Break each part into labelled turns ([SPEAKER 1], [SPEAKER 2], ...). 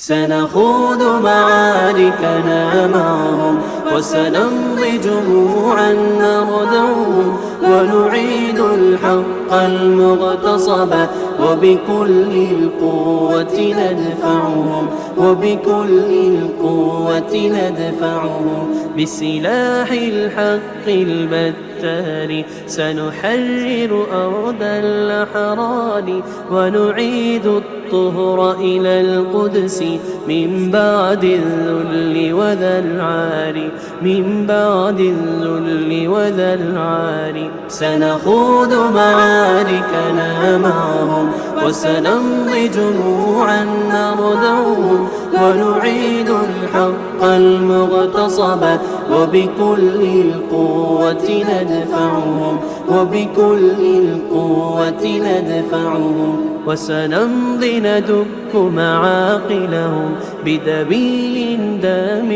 [SPEAKER 1] سنخوض معاركنا معهم وسنمضي جموعا نردعهم ونعيد الحق المغتصب وبكل القوة ندفعهم وبكل القوة ندفعهم بسلاح الحق البتار سنحرر أرض الأحرار ونعيد الطهر إلى القدس من بعد الذل وذا العار من بعد الذل وذا العار سنخوض معاركنا معهم وسنمضي جموعا نردعهم ونعيد الحق المغتصب وبكل القوة ندفعهم وبكل القوة ندفعهم وسنمضي ندك معاقلهم بدبيل دام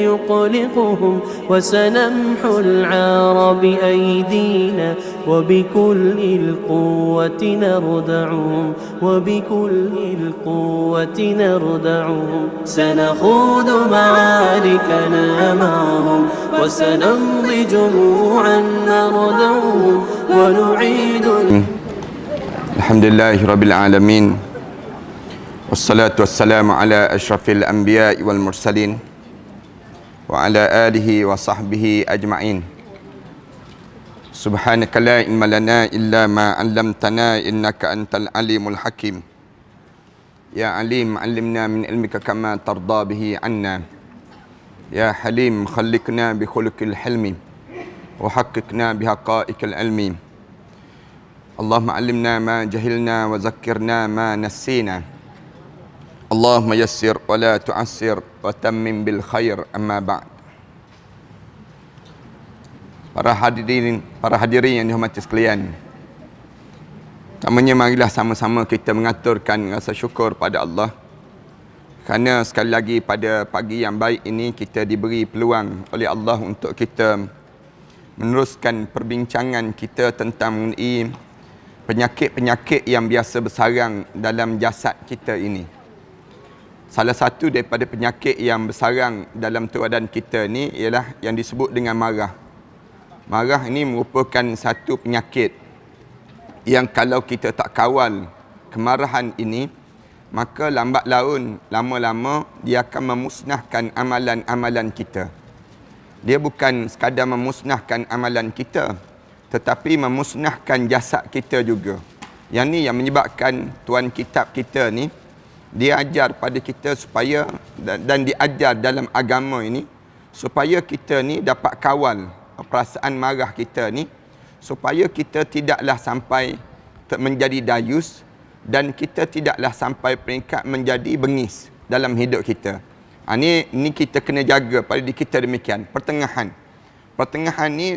[SPEAKER 1] يقلقهم وسنمحو العار بأيدينا وبكل القوة نردعهم وبكل القوة نردعهم سنخوض معاركنا معهم وسنمضي جموعا نردعهم ونعيد
[SPEAKER 2] Alhamdulillahi Rabbil Alamin. Wassalatu wassalamu ala ashrafil anbiya wal mursalin wa ala alihi wa sahbihi ajma'in. Subhanaka la ilma lana illa ma 'allamtana innaka antal alimul hakim. Ya alim 'allimna min ilmika kama tarda bihi 'anna. Ya halim khalliqna bi khuluqil hilmi wa haqqiqna bi haqa'iqil ilmi. Allahumma allimna ma jahilna wa zakkirna ma nassina. Allahumma yassir wa la tu'assir wa tammim bil khair, amma ba'd. Para hadirin yang dihormati sekalian, pertamanya marilah sama-sama kita mengaturkan rasa syukur pada Allah kerana sekali lagi pada pagi yang baik ini kita diberi peluang oleh Allah untuk kita meneruskan perbincangan kita tentang mengenai penyakit-penyakit yang biasa bersarang dalam jasad kita ini. Salah satu daripada penyakit yang bersarang dalam tubuh badan kita ni ialah yang disebut dengan marah. Marah ini merupakan satu penyakit yang kalau kita tak kawal kemarahan ini, maka lambat laun, lama-lama dia akan memusnahkan amalan-amalan kita. Dia bukan sekadar memusnahkan amalan kita, tetapi memusnahkan jasad kita juga. Yang ni yang menyebabkan tuan kitab kita ni, dia ajar pada kita supaya, dan diajar dalam agama ini, supaya kita ni dapat kawal perasaan marah kita ni, supaya kita tidaklah sampai menjadi dayus, dan kita tidaklah sampai peringkat menjadi bengis dalam hidup kita. Ni kita kena jaga pada diri kita demikian. Pertengahan ni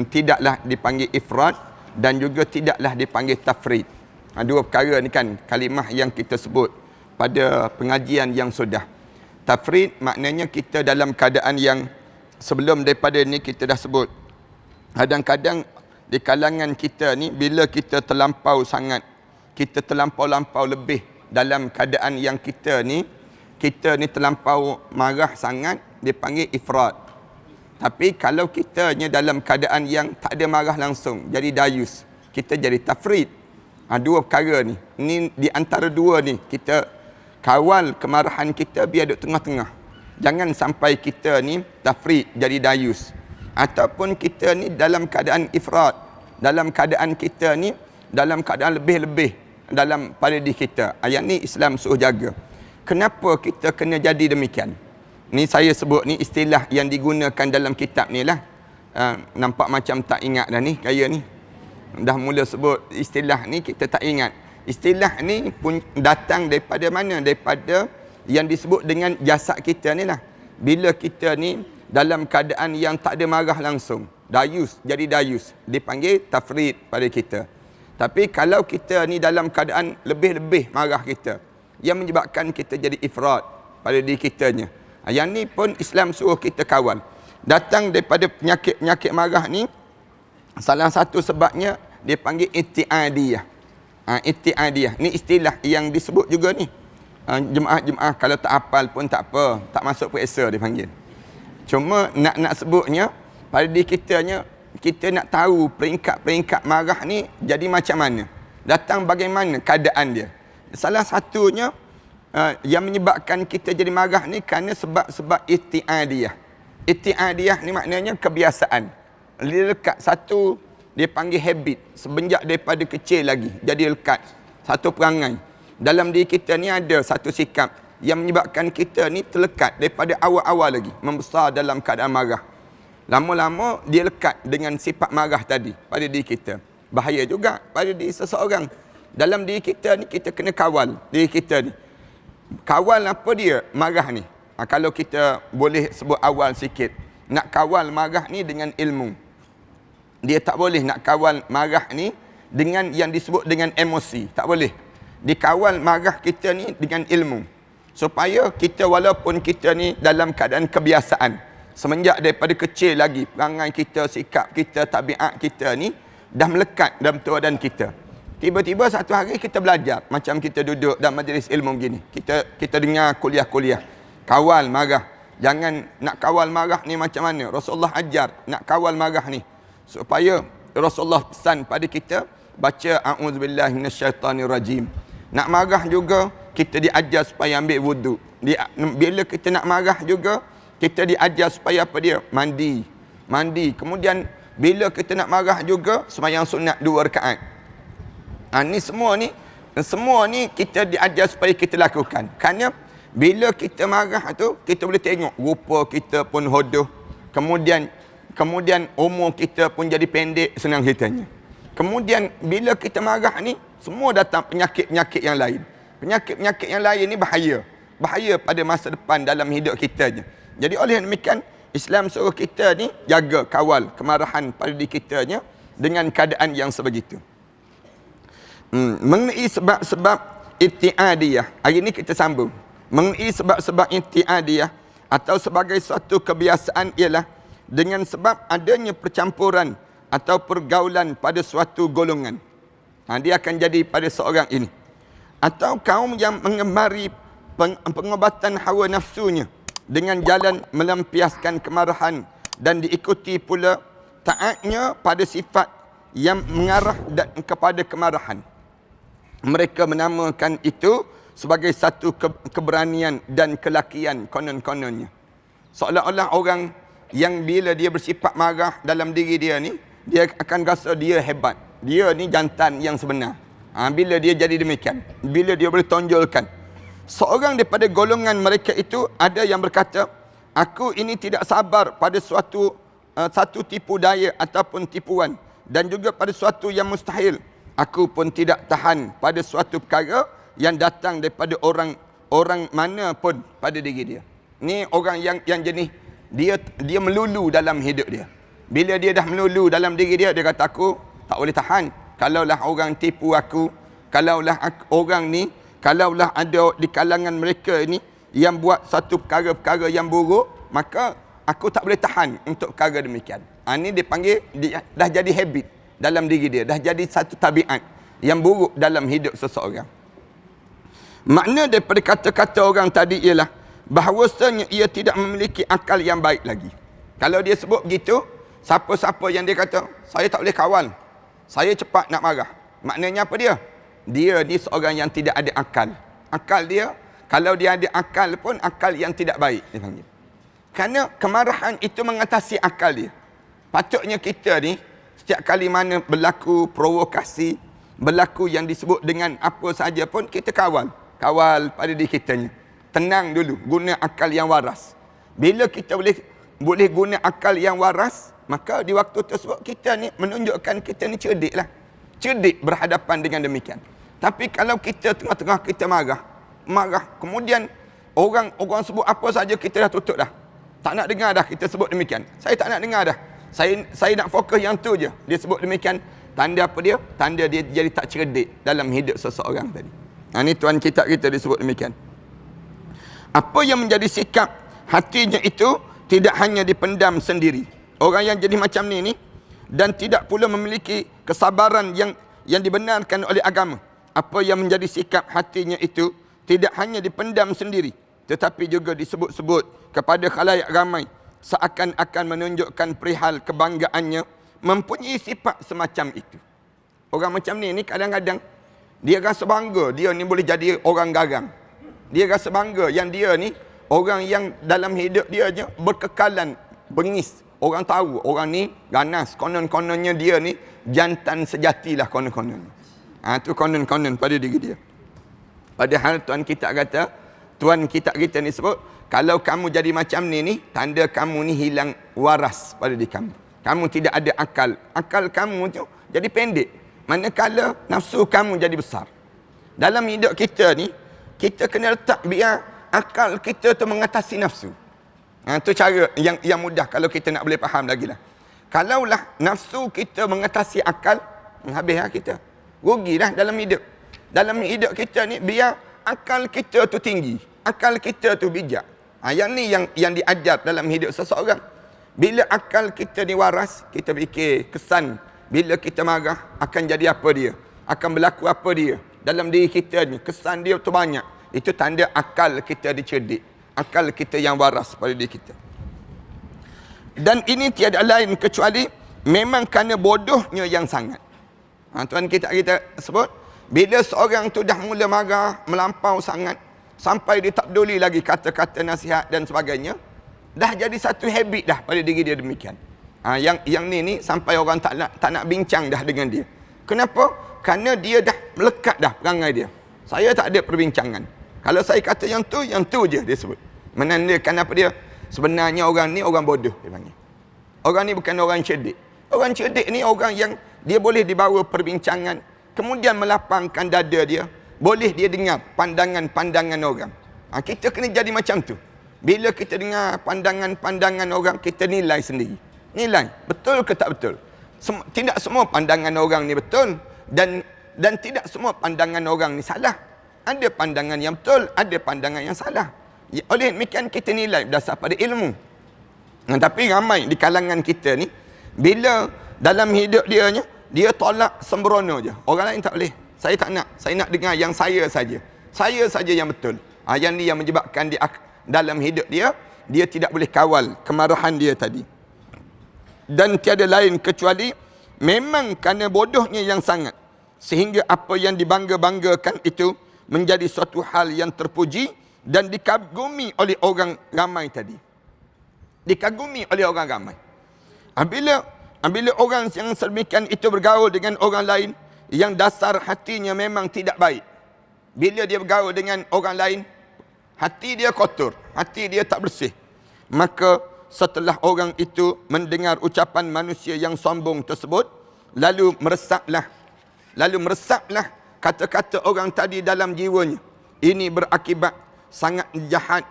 [SPEAKER 2] tidaklah dipanggil ifrat dan juga tidaklah dipanggil tafrid. Dua perkara ni kan kalimah yang kita sebut pada pengajian yang sudah. Tafrid maknanya kita dalam keadaan yang sebelum daripada ni kita dah sebut. Kadang-kadang di kalangan kita ni bila kita terlampau sangat, kita terlampau-lampau lebih dalam keadaan yang kita ni terlampau marah sangat, dipanggil ifrat. Tapi kalau kita dalam keadaan yang tak ada marah langsung, jadi dayus, kita jadi tafrid. Dua perkara ni. Ini di antara dua ni, kita kawal kemarahan kita biar duduk tengah-tengah. Jangan sampai kita ni tafrid, jadi dayus. Ataupun kita ni dalam keadaan ifrat. Dalam keadaan kita ni, dalam keadaan lebih-lebih dalam pada diri kita. Yang ni Islam suruh jaga. Kenapa kita kena jadi demikian? Ni saya sebut ni istilah yang digunakan dalam kitab ni lah. Nampak macam tak ingat dah ni, kaya ni. Dah mula sebut istilah ni, kita tak ingat. Istilah ni pun datang daripada mana? Daripada yang disebut dengan jasad kita ni lah. Bila kita ni dalam keadaan yang tak ada marah langsung, dayus, jadi dayus, dipanggil tafrid pada kita. Tapi kalau kita ni dalam keadaan lebih-lebih marah kita, yang menyebabkan kita jadi ifrat pada diri kitanya. Yang ni pun Islam suruh kita kawal. Datang daripada penyakit-penyakit marah ni, salah satu sebabnya dia panggil i'tiadiyah. I'tiadiyah ni istilah yang disebut juga ni. Jemaah-jemaah kalau tak hafal pun tak apa, tak masuk periksa dia panggil. Cuma nak sebutnya pada diri kitanya, kita nak tahu peringkat-peringkat marah ni jadi macam mana, datang bagaimana keadaan dia. Salah satunya yang menyebabkan kita jadi marah ni kerana sebab isti'adiyah. Isti'adiyah ni maknanya kebiasaan. Dia lekat satu, dia panggil habit, semenjak daripada kecil lagi jadi lekat satu perangai. Dalam diri kita ni ada satu sikap yang menyebabkan kita ni terlekat daripada awal-awal lagi, membesar dalam keadaan marah. Lama-lama dia lekat dengan sifat marah tadi pada diri kita. Bahaya juga pada diri seseorang. Dalam diri kita ni kita kena kawal diri kita ni. Kawal apa dia? Marah ni. Kalau kita boleh sebut awal sikit, nak kawal marah ni dengan ilmu. Dia tak boleh nak kawal marah ni dengan yang disebut dengan emosi. Tak boleh. Dikawal marah kita ni dengan ilmu. Supaya kita walaupun kita ni dalam keadaan kebiasaan, semenjak daripada kecil lagi, perangai kita, sikap kita, tabiat kita ni dah melekat dalam tuadan kita. Tiba-tiba satu hari kita belajar, macam kita duduk dalam majlis ilmu begini. Kita dengar kuliah-kuliah. Kawal marah. Jangan nak kawal marah ni macam mana? Rasulullah ajar nak kawal marah ni. Supaya Rasulullah pesan pada kita, baca a'udzubillahi minasyaitanirrajim. Nak marah juga, kita diajar supaya ambil wuduk. Bila kita nak marah juga, kita diajar supaya apa dia? Mandi. Kemudian, bila kita nak marah juga, sembahyang sunat 2 rakaat. Semua ni kita diajar supaya kita lakukan. Kerana, bila kita marah tu, kita boleh tengok rupa kita pun hodoh. Kemudian umur kita pun jadi pendek, senang ceritanya. Kemudian, bila kita marah ni, semua datang penyakit-penyakit yang lain. Penyakit-penyakit yang lain ni bahaya. Bahaya pada masa depan dalam hidup kita je. Jadi oleh demikian, Islam suruh kita ni jaga, kawal kemarahan pada diri kita dengan keadaan yang sebegitu. Mengenai sebab-sebab isti'adiyah. Hari ni kita sambung. Mengenai sebab-sebab isti'adiyah atau sebagai suatu kebiasaan ialah dengan sebab adanya percampuran atau pergaulan pada suatu golongan. Dia akan jadi pada seorang ini. Atau kaum yang mengemari pengobatan hawa nafsunya dengan jalan melampiaskan kemarahan dan diikuti pula taatnya pada sifat yang mengarah kepada kemarahan. Mereka menamakan itu sebagai satu keberanian dan kelakian konon-kononnya. Seolah-olah orang yang bila dia bersifat marah dalam diri dia ni, dia akan rasa dia hebat. Dia ni jantan yang sebenar. Bila dia jadi demikian, bila dia boleh tonjolkan. Seorang daripada golongan mereka itu ada yang berkata, aku ini tidak sabar pada satu tipu daya ataupun tipuan, dan juga pada suatu yang mustahil. Aku pun tidak tahan pada suatu perkara yang datang daripada orang mana pun pada diri dia. Ni orang yang jenis dia melulu dalam hidup dia. Bila dia dah melulu dalam diri dia, dia kata aku tak boleh tahan. Kalaulah orang tipu aku, kalaulah orang ni, kalaulah ada di kalangan mereka ni yang buat satu perkara-perkara yang buruk, maka aku tak boleh tahan untuk perkara demikian. Ini dia panggil, dah jadi habit dalam diri dia, dah jadi satu tabiat yang buruk dalam hidup seseorang. Makna daripada kata-kata orang tadi ialah bahawasanya ia tidak memiliki akal yang baik lagi. Kalau dia sebut begitu, siapa-siapa yang dia kata, saya tak boleh kawal, saya cepat nak marah. Maknanya apa dia? Dia ni seorang yang tidak ada akal. Akal dia, kalau dia ada akal pun, akal yang tidak baik dia panggil. Kerana kemarahan itu mengatasi akal dia. Patutnya kita ni, setiap kali mana berlaku provokasi, berlaku yang disebut dengan apa saja pun, kita kawal. Kawal pada diri kitanya. Tenang dulu, guna akal yang waras. Bila kita boleh guna akal yang waras, maka di waktu tersebut kita ni menunjukkan kita ni cerdik lah. Cerdik berhadapan dengan demikian. Tapi kalau kita tengah-tengah kita marah, kemudian orang sebut apa saja kita dah tutup dah. Tak nak dengar dah kita sebut demikian. Saya tak nak dengar dah. Saya nak fokus yang tu je. Dia sebut demikian. Tanda apa dia? Tanda dia jadi tak cerdik dalam hidup seseorang tadi. Ini tuan kitab kita disebut demikian. Apa yang menjadi sikap hatinya itu tidak hanya dipendam sendiri. Orang yang jadi macam ni dan tidak pula memiliki kesabaran yang dibenarkan oleh agama. Apa yang menjadi sikap hatinya itu tidak hanya dipendam sendiri, tetapi juga disebut-sebut kepada khalayak ramai, seakan-akan menunjukkan perihal kebanggaannya, mempunyai sifat semacam itu. Orang macam ni kadang-kadang dia rasa bangga, dia ni boleh jadi orang garang. Dia rasa bangga yang dia ni orang yang dalam hidup dia je berkekalan, bengis. Orang tahu orang ni ganas, konon-kononnya dia ni jantan sejatilah konon-kononnya. Tu konon-konon pada diri dia. Padahal Tuhan kita ni sebut, kalau kamu jadi macam ni, tanda kamu ni hilang waras pada diri kamu. Kamu tidak ada akal. Akal kamu tu jadi pendek. Manakala nafsu kamu jadi besar. Dalam hidup kita ni, kita kena letak biar akal kita tu mengatasi nafsu. Itu cara yang mudah kalau kita nak boleh faham lagi lah. Kalaulah nafsu kita mengatasi akal, habislah kita. Rugilah dalam hidup. Dalam hidup kita ni, biar akal kita tu tinggi. Akal kita tu bijak. Yang ni yang diajar dalam hidup seseorang. Bila akal kita ni waras, kita fikir kesan. Bila kita marah, akan jadi apa dia? Akan berlaku apa dia? Dalam diri kita ni, kesan dia tu banyak. Itu tanda akal kita dicerdik. Akal kita yang waras pada diri kita. Dan ini tiada lain kecuali memang kerana bodohnya yang sangat. Tuan kita sebut, bila seorang tu dah mula marah, melampau sangat, sampai dia tak peduli lagi kata-kata nasihat dan sebagainya, dah jadi satu habit dah pada diri dia demikian. Yang ni sampai orang tak nak bincang dah dengan dia. Kenapa? Kerana dia dah melekat dah perangai dia. Saya tak ada perbincangan. Kalau saya kata yang tu je dia sebut. Menandakan apa dia? Sebenarnya orang ni orang bodoh dia panggil. Orang ni bukan orang cerdik. Orang cerdik ni orang yang dia boleh dibawa perbincangan, kemudian melapangkan dada dia, boleh dia dengar pandangan-pandangan orang. Kita kena jadi macam tu. Bila kita dengar pandangan-pandangan orang, kita nilai sendiri. Nilai, betul ke tak betul? Tidak semua pandangan orang ni betul, dan tidak semua pandangan orang ni salah. Ada pandangan yang betul, ada pandangan yang salah. Oleh demikian kita nilai berdasar pada ilmu. Tapi ramai di kalangan kita ni, bila dalam hidup dia tolak sembrono je. Orang lain tak boleh. Saya tak nak. Saya nak dengar yang saya saja. Saya saja yang betul. Yang ni yang menyebabkan dia dalam hidup dia tidak boleh kawal kemarahan dia tadi. Dan tiada lain kecuali memang kerana bodohnya yang sangat, sehingga apa yang dibangga-banggakan itu menjadi suatu hal yang terpuji dan dikagumi oleh orang ramai tadi. Dikagumi oleh orang ramai. Bila orang yang sedemikian itu bergaul dengan orang lain yang dasar hatinya memang tidak baik. Bila dia bergaul dengan orang lain, hati dia kotor, hati dia tak bersih. Maka setelah orang itu mendengar ucapan manusia yang sombong tersebut, lalu meresaplah kata-kata orang tadi dalam jiwanya. Ini berakibat sangat jahat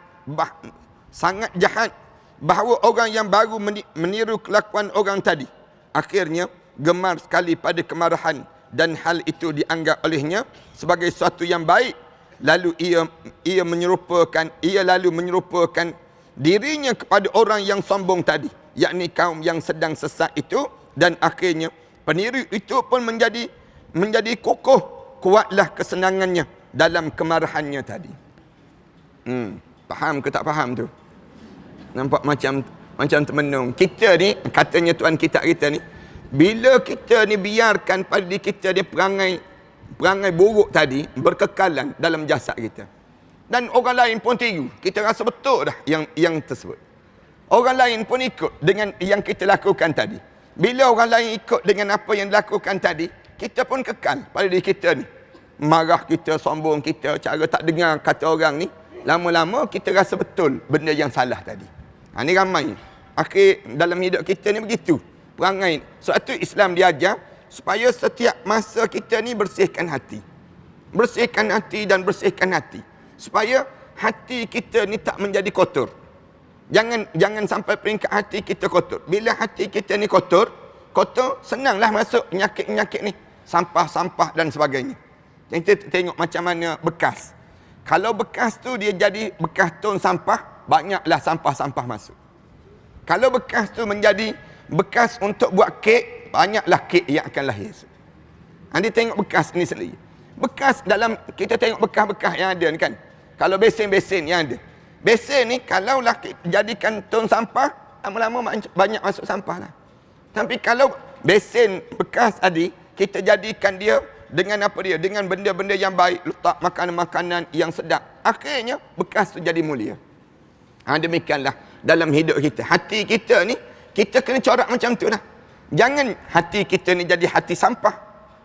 [SPEAKER 2] bahawa orang yang baru meniru kelakuan orang tadi akhirnya gemar sekali pada kemarahan, dan hal itu dianggap olehnya sebagai sesuatu yang baik. Lalu ia menyerupakan dirinya kepada orang yang sombong tadi, yakni kaum yang sedang sesat itu, dan akhirnya peniru itu pun menjadi kokoh, kuatlah kesenangannya dalam kemarahannya tadi. Faham ke tak faham tu? Nampak macam termenung. Kita ni, katanya Tuhan kita ni, bila kita ni biarkan pada diri kita ni perangai buruk tadi berkekalan dalam jasad kita, dan orang lain pun tiru, kita rasa betul dah yang tersebut. Orang lain pun ikut dengan yang kita lakukan tadi. Bila orang lain ikut dengan apa yang dilakukan tadi, kita pun kekal pada diri kita ni. Marah kita, sombong kita, cara tak dengar kata orang ni, lama-lama kita rasa betul benda yang salah tadi. Ni ramai. Akhir dalam hidup kita ni begitu perangai. Sebab tu Islam diajar supaya setiap masa kita ni bersihkan hati. Bersihkan hati dan bersihkan hati. Supaya hati kita ni tak menjadi kotor. Jangan sampai peringkat hati kita kotor. Bila hati kita ni kotor, senanglah masuk penyakit-penyakit ni. Sampah-sampah dan sebagainya. Kita tengok macam mana bekas. Kalau bekas tu dia jadi bekas tong sampah, banyaklah sampah-sampah masuk. Kalau bekas tu menjadi bekas untuk buat kek, banyaklah kek yang akan lahir. Anda tengok bekas ni sendiri. Bekas dalam, kita tengok bekas-bekas yang ada ni kan. Kalau besen-besen yang ada. Besen ni kalaulah jadikan tong sampah, lama-lama banyak masuk sampah lah. Tapi kalau besen bekas tadi, kita jadikan dia dengan apa dia? Dengan benda-benda yang baik, letak makanan-makanan yang sedap. Akhirnya bekas tu jadi mulia. Demikianlah dalam hidup kita. Hati kita ni, kita kena corak macam tu lah. Jangan hati kita ni jadi hati sampah.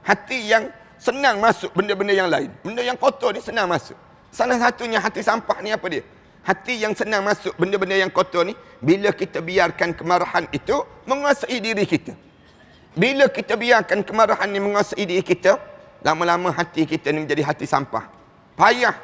[SPEAKER 2] Hati yang senang masuk benda-benda yang lain. Benda yang kotor ni senang masuk. Salah satunya hati sampah ni apa dia? Hati yang senang masuk benda-benda yang kotor ni, bila kita biarkan kemarahan itu menguasai diri kita. Bila kita biarkan kemarahan ni menguasai diri kita, lama-lama hati kita ni menjadi hati sampah. Payah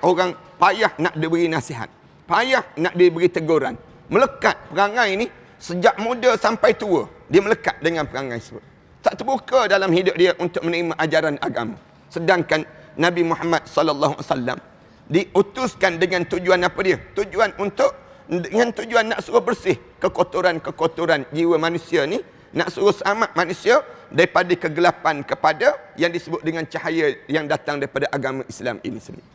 [SPEAKER 2] nak diberi nasihat. Payah nak diberi teguran. Melekat perangai ni sejak muda sampai tua. Dia melekat dengan perangai tersebut. Tak terbuka dalam hidup dia untuk menerima ajaran agama. Sedangkan Nabi Muhammad sallallahu alaihi wasallam diutuskan dengan tujuan apa dia? Dengan tujuan nak suruh bersih kekotoran-kekotoran jiwa manusia ni, nak suruh selamat manusia daripada kegelapan kepada yang disebut dengan cahaya yang datang daripada agama Islam ini sendiri.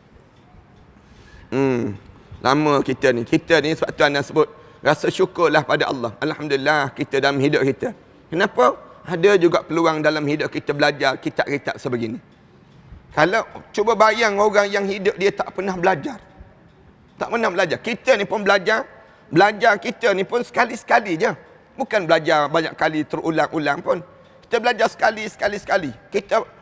[SPEAKER 2] Lama kita ni sebab tu anda sebut rasa syukurlah pada Allah. Alhamdulillah kita dalam hidup kita. Kenapa? Ada juga peluang dalam hidup kita belajar kitab-kitab sebegini. Kalau cuba bayang orang yang hidup dia tak pernah belajar. Tak pernah belajar. Kita ni pun belajar. Belajar kita ni pun sekali-sekali je. Bukan belajar banyak kali terulang-ulang pun. Kita belajar sekali-sekali.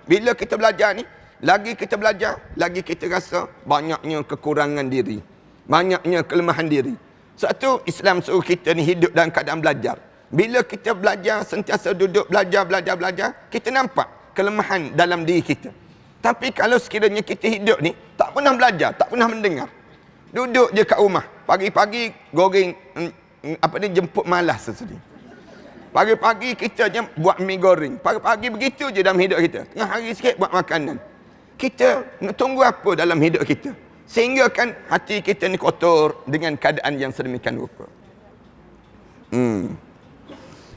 [SPEAKER 2] Bila kita belajar ni, lagi kita belajar, lagi kita rasa banyaknya kekurangan diri. Banyaknya kelemahan diri. Sebab tu Islam suruh kita ni hidup dalam keadaan belajar. Bila kita belajar, sentiasa duduk belajar, kita nampak kelemahan dalam diri kita. Tapi kalau sekiranya kita hidup ni, tak pernah belajar, tak pernah mendengar. Duduk je kat rumah. Pagi-pagi goreng, jemput malas sesuatu. Pagi-pagi kita je buat mi goreng. Pagi-pagi begitu je dalam hidup kita. Tengah hari sikit buat makanan. Kita nak tunggu apa dalam hidup kita? Sehingga kan hati kita ni kotor dengan keadaan yang sedemikian rupa.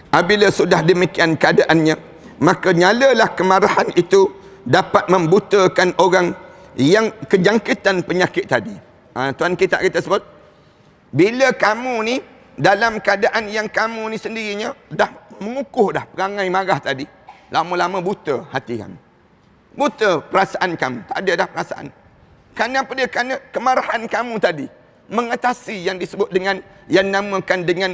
[SPEAKER 2] Apabila sudah demikian keadaannya, maka nyalalah kemarahan itu dapat membutakan orang yang kejangkitan penyakit tadi. Tuan kita sebut, bila kamu ni dalam keadaan yang kamu ni sendirinya dah mengukuh dah perangai marah tadi, lama-lama buta hati kamu. Buta perasaan kamu, tak ada dah perasaan. Kerana apa dia? Kerana kemarahan kamu tadi mengatasi yang disebut dengan, yang namakan dengan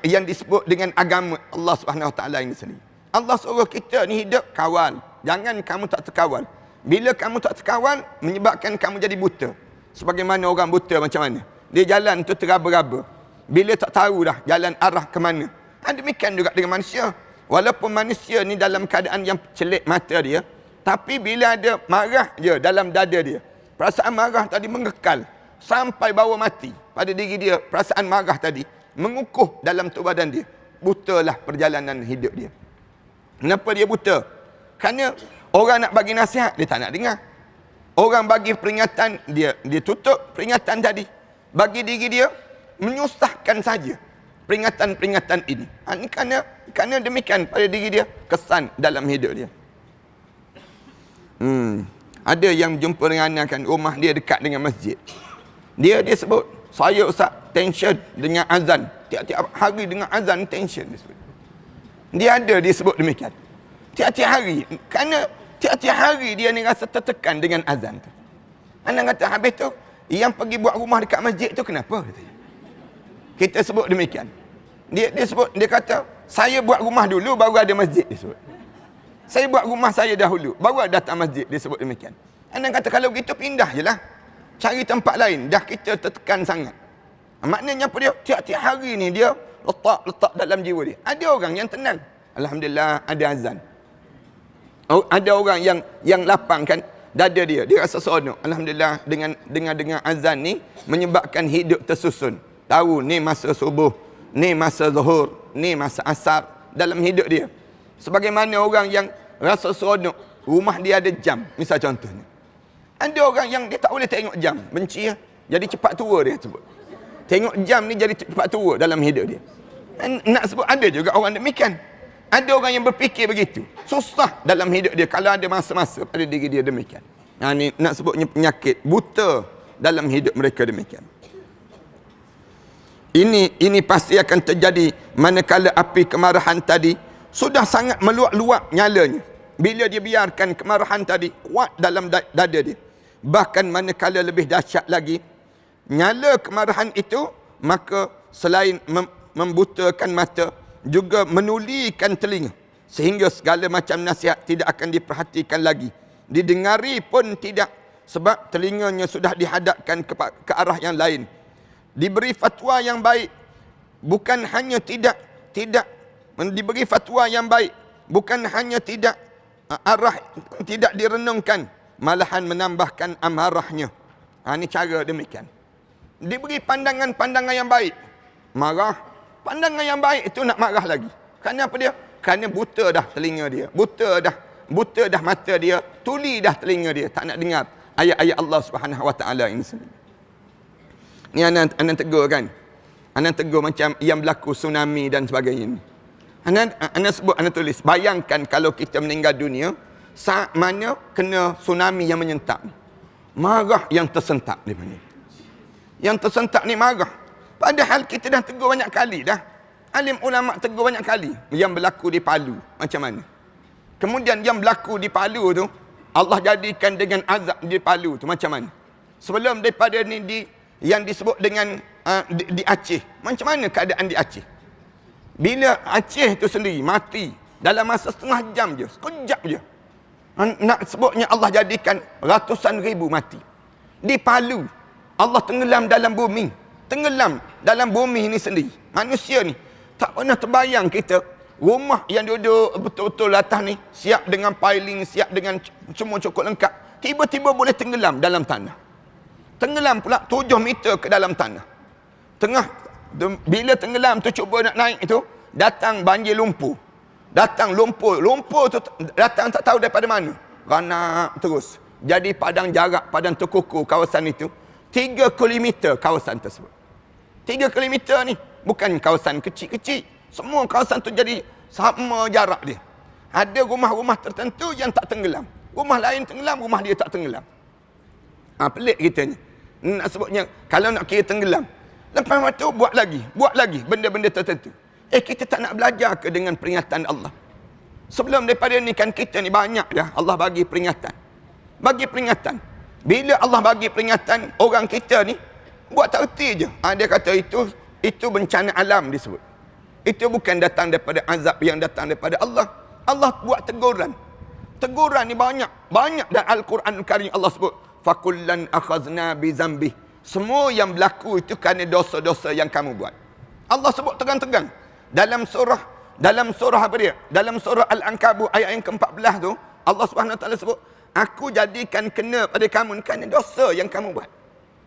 [SPEAKER 2] yang disebut dengan agama Allah Subhanahu Wa Taala ini sendiri. Allah suruh kita ni hidup kawal. Jangan kamu tak terkawal. Bila kamu tak terkawal, menyebabkan kamu jadi buta. Sebagaimana orang buta macam mana? Dia jalan tu teraba-raba. Bila tak tahu dah jalan arah ke mana. Demikian juga dengan manusia. Walaupun manusia ni dalam keadaan yang celik mata dia, tapi bila ada marah je dalam dada dia, perasaan marah tadi mengekal sampai bawa mati pada diri dia. Perasaan marah tadi mengukuh dalam tubuh badan dia. Butalah perjalanan hidup dia. Kenapa dia buta? Kerana orang nak bagi nasihat, dia tak nak dengar. Orang bagi peringatan, dia tutup peringatan tadi. Bagi diri dia, menyusahkan saja peringatan-peringatan ini. Ini kerana demikian pada diri dia, kesan dalam hidup dia. Ada yang jumpa dengan anak kan, rumah dia dekat dengan masjid. Dia sebut, saya Ustaz tension dengan azan. Tiap-tiap hari dengan azan tension dia sebut. Dia sebut demikian. Tiap-tiap hari. Kerana tiap-tiap hari dia ni rasa tertekan dengan azan tu. Anak kata, habis tu, yang pergi buat rumah dekat masjid tu kenapa? Kita sebut demikian. Dia sebut, dia kata, saya buat rumah dulu baru ada masjid, dia sebut. Saya buat rumah saya dahulu baru datang masjid, dia sebut demikian. Anak kata, kalau begitu pindah je lah. Cari tempat lain. Dah kita tertekan sangat. Maknanya apa dia? Tiap-tiap hari ni dia letak dalam jiwa dia. Ada orang yang tenang. Alhamdulillah ada azan. Ada orang yang lapang kan dada dia. Dia rasa seronok. Alhamdulillah dengan azan ni menyebabkan hidup tersusun. Tahu ni masa subuh, ni masa zuhur, ni masa asar dalam hidup dia. Sebagaimana orang yang rasa seronok, rumah dia ada jam. Misal contohnya. Ada orang yang dia tak boleh tengok jam. Benci ya. Jadi cepat tua dia sebut. Tengok jam ni jadi cepat tua dalam hidup dia. Nak sebut ada juga orang demikian. Ada orang yang berfikir begitu. Susah dalam hidup dia kalau ada masa-masa pada diri dia demikian. Ni nak sebutnya penyakit buta dalam hidup mereka demikian. Ini pasti akan terjadi manakala api kemarahan tadi sudah sangat meluap-luap nyalanya. Bila dia biarkan kemarahan tadi kuat dalam dada dia. Bahkan manakala lebih dahsyat lagi, nyala kemarahan itu, maka selain membutakan mata, juga menulikan telinga. Sehingga segala macam nasihat tidak akan diperhatikan lagi. Didengari pun tidak, sebab telinganya sudah dihadapkan ke arah yang lain. Diberi fatwa yang baik, bukan hanya tidak diberi fatwa yang baik, bukan hanya tidak arah tidak direnungkan, malahan menambahkan amarahnya. Ini cara demikian. Diberi pandangan-pandangan yang baik, marah. Pandangan yang baik itu nak marah lagi. Kerana apa dia? Kerana buta dah telinga dia, buta dah mata dia, tuli dah telinga dia, tak nak dengar ayat-ayat Allah Subhanahu Wa Taala ini sendiri. Ni anak tegur kan? Anak tegur macam yang berlaku tsunami dan sebagainya. Anak tulis, bayangkan kalau kita meninggal dunia saat mana kena tsunami yang menyentak. Marah yang tersentak di mana? Yang tersentak ni marah. Padahal kita dah tegur banyak kali dah. Alim ulama tegur banyak kali. Yang berlaku di Palu macam mana? Kemudian yang berlaku di Palu tu, Allah jadikan dengan azab di Palu tu macam mana? Sebelum daripada ni yang disebut dengan di Aceh. Macam mana keadaan di Aceh? Bila Aceh tu sendiri mati dalam masa setengah jam je, sekejap je. Nak sebutnya Allah jadikan ratusan ribu mati. Di Palu, Allah tenggelam dalam bumi. Tenggelam dalam bumi ini sendiri. Manusia ni tak pernah terbayang kita rumah yang duduk betul-betul atas ni, siap dengan piling, siap dengan semua cukup lengkap, tiba-tiba boleh tenggelam dalam tanah. Tenggelam pula 7 meter ke dalam tanah. Bila tenggelam tu cuba nak naik itu, datang banjir lumpur. Datang lumpur tu datang tak tahu daripada mana. Ranak terus. Jadi padang jarak, padang terkukur kawasan itu 3 kilometer kawasan tersebut. 3 kilometer ni bukan kawasan kecil-kecil. Semua kawasan tu jadi sama jarak dia. Ada rumah-rumah tertentu yang tak tenggelam. Rumah lain tenggelam, rumah dia tak tenggelam. Pelik kita ni. Nak sebutnya, kalau nak kira tenggelam. Lepas itu buat lagi benda-benda tertentu. Kita tak nak belajar ke dengan peringatan Allah? Sebelum daripada ni kan kita ni banyak dah Allah bagi peringatan. Bagi peringatan. Bila Allah bagi peringatan, orang kita ni buat tak erti je. Dia kata itu bencana alam disebut. Itu bukan datang daripada azab yang datang daripada Allah. Allah buat teguran. Teguran ni banyak dalam Al-Quran Karim Allah sebut. Fakullan akhazna bi zambih. Semua yang berlaku itu kerana dosa-dosa yang kamu buat. Allah sebut tegang-tegang. Dalam surah apa dia? Dalam surah Al-Ankabut ayat yang ke-14 tu, Allah Subhanahu Wa Taala sebut, aku jadikan kena pada kamu kerana dosa yang kamu buat.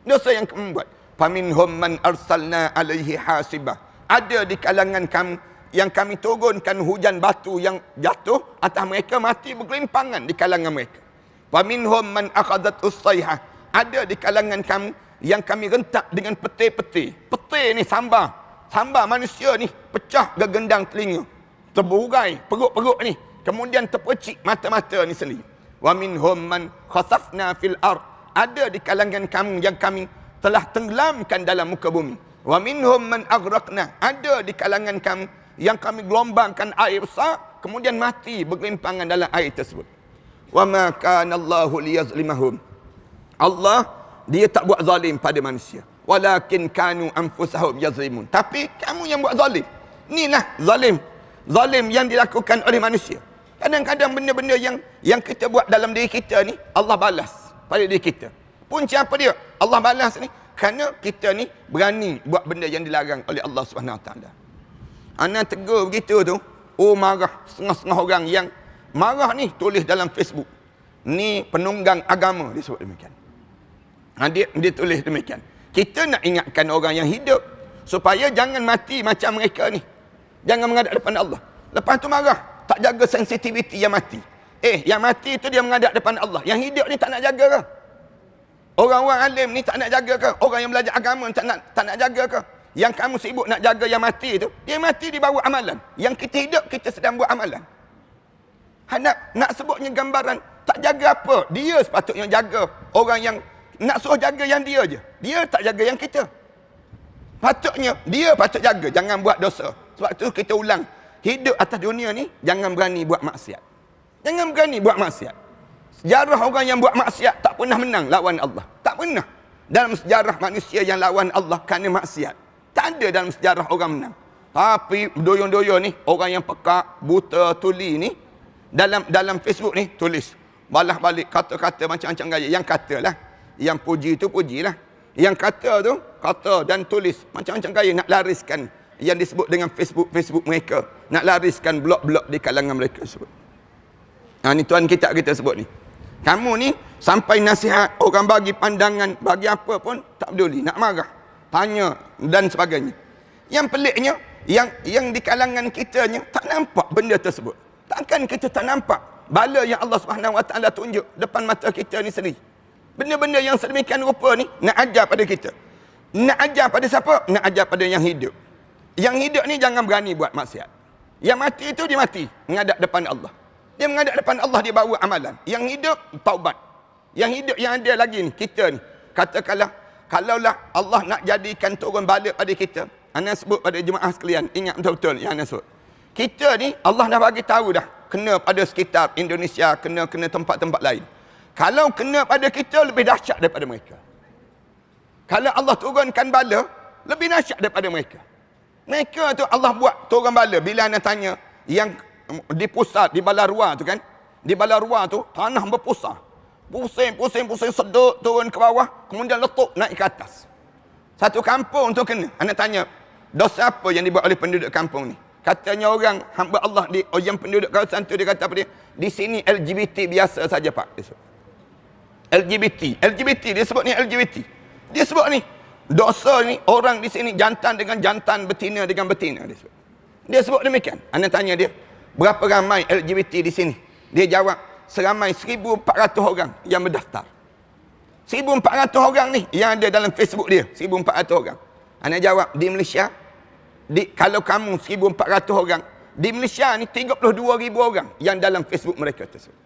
[SPEAKER 2] Dosa yang kamu buat. Faminhum man arsalna alaihi hasibah. Ada di kalangan kamu yang kami turunkan hujan batu yang jatuh atas mereka, mati bergelimpangan di kalangan mereka. Faminhum man akhadhat us-sayhah. Ada di kalangan kamu yang kami rentak dengan peti-peti. Peti ni sambar manusia ni pecah gegendang telinga, terburai perut-perut ni, kemudian terpercik mata-mata ni sendiri. Wa minhum man khasafna fil ard. Ada di kalangan kamu yang kami telah tenggelamkan dalam muka bumi. Wa minhum man aghraqna. Ada di kalangan kamu yang kami gelombangkan air besar, kemudian mati bergelimpangan dalam air tersebut. Wa ma kana Allahu liyazlimahum. Allah dia tak buat zalim pada manusia. Walakin kanu anfusahum yazlimun. Tapi kamu yang buat zalim. Inilah zalim. Zalim yang dilakukan oleh manusia. Kadang-kadang benda-benda yang kita buat dalam diri kita ni, Allah balas pada diri kita. Punca apa dia? Allah balas ni kerana kita ni berani buat benda yang dilarang oleh Allah Subhanahu Wa Taala. Ana tegur begitu tu, marah setengah-setengah orang yang marah ni tulis dalam Facebook. Ni penunggang agama disebut demikian. Dia tulis demikian. Kita nak ingatkan orang yang hidup supaya jangan mati macam mereka ni. Jangan menghadap depan Allah. Lepas tu marah, tak jaga sensitiviti yang mati. Yang mati itu dia menghadap depan Allah. Yang hidup ni tak nak jaga ke? Orang-orang alim ni tak nak jaga ke? Orang yang belajar agama tak nak jaga ke? Yang kamu sibuk nak jaga yang mati tu, dia mati di bawah amalan. Yang kita hidup, kita sedang buat amalan. Nak sebutnya gambaran, tak jaga apa. Dia sepatutnya jaga orang yang nak suruh jaga yang dia je. Dia tak jaga yang kita. Patutnya, dia patut jaga. Jangan buat dosa. Sebab tu kita ulang. Hidup atas dunia ni, jangan berani buat maksiat. Jangan berani buat maksiat. Sejarah orang yang buat maksiat tak pernah menang lawan Allah. Tak pernah. Dalam sejarah manusia yang lawan Allah kerana maksiat. Tak ada dalam sejarah orang menang. Tapi doyon-doyon ni, orang yang pekak, buta, tuli ni, dalam Facebook ni, tulis. Balas balik kata-kata macam-macam gaya. Yang kata lah. Yang puji tu pujilah. Yang kata tu, kata dan tulis. Macam-macam gaya nak lariskan yang disebut dengan Facebook mereka. Nak lariskan blog-blog di kalangan mereka sebut. Ni tuan kita sebut ni. Kamu ni sampai nasihat, orang bagi pandangan, bagi apa pun tak peduli, nak marah, tanya dan sebagainya. Yang peliknya, yang di kalangan kitanya tak nampak benda tersebut. Takkan kita tak nampak bala yang Allah Subhanahu Wa Taala tunjuk depan mata kita ni sendiri. Benda-benda yang sedemikian rupa ni nak ajar pada kita. Nak ajar pada siapa? Nak ajar pada yang hidup. Yang hidup ni jangan berani buat maksiat. Yang mati itu dia mati menghadap depan Allah. Dia menghadap depan Allah, dia bawa amalan. Yang hidup, taubat. Yang hidup yang ada lagi ni, kita ni. Katakanlah, kalaulah Allah nak jadikan turun balik pada kita. Ana sebut pada jemaah sekalian, ingat betul-betul yang ana sebut. Kita ni, Allah dah bagi tahu dah. Kena pada sekitar Indonesia, kena tempat-tempat lain. Kalau kena pada kita, lebih dahsyat daripada mereka. Kalau Allah turunkan bala, lebih dahsyat daripada mereka. Mereka tu Allah buat turun bala. Bila ana tanya, yang di pusat, di Balarua tu kan, di Balarua tu tanah berpusat, pusing sedut turun ke bawah, kemudian letup naik ke atas. Satu kampung tu kena. Anak tanya, dosa apa yang dibuat oleh penduduk kampung ni? Katanya orang hamba Allah yang penduduk kawasan tu, dia kata apa dia? Di sini LGBT biasa saja Pak. Dia sebut. LGBT dia sebut ni LGBT. Dia sebut ni dosa ni orang di sini jantan dengan jantan, betina dengan betina dia sebut. Dia sebut demikian. Anak tanya dia, berapa ramai LGBT di sini? Dia jawab, seramai 1,400 orang yang berdaftar. 1,400 orang ni yang ada dalam Facebook dia, 1,400 orang. Anak jawab, di Malaysia, kalau kamu 1,400 orang, di Malaysia ni 32,000 orang yang dalam Facebook mereka tersebut.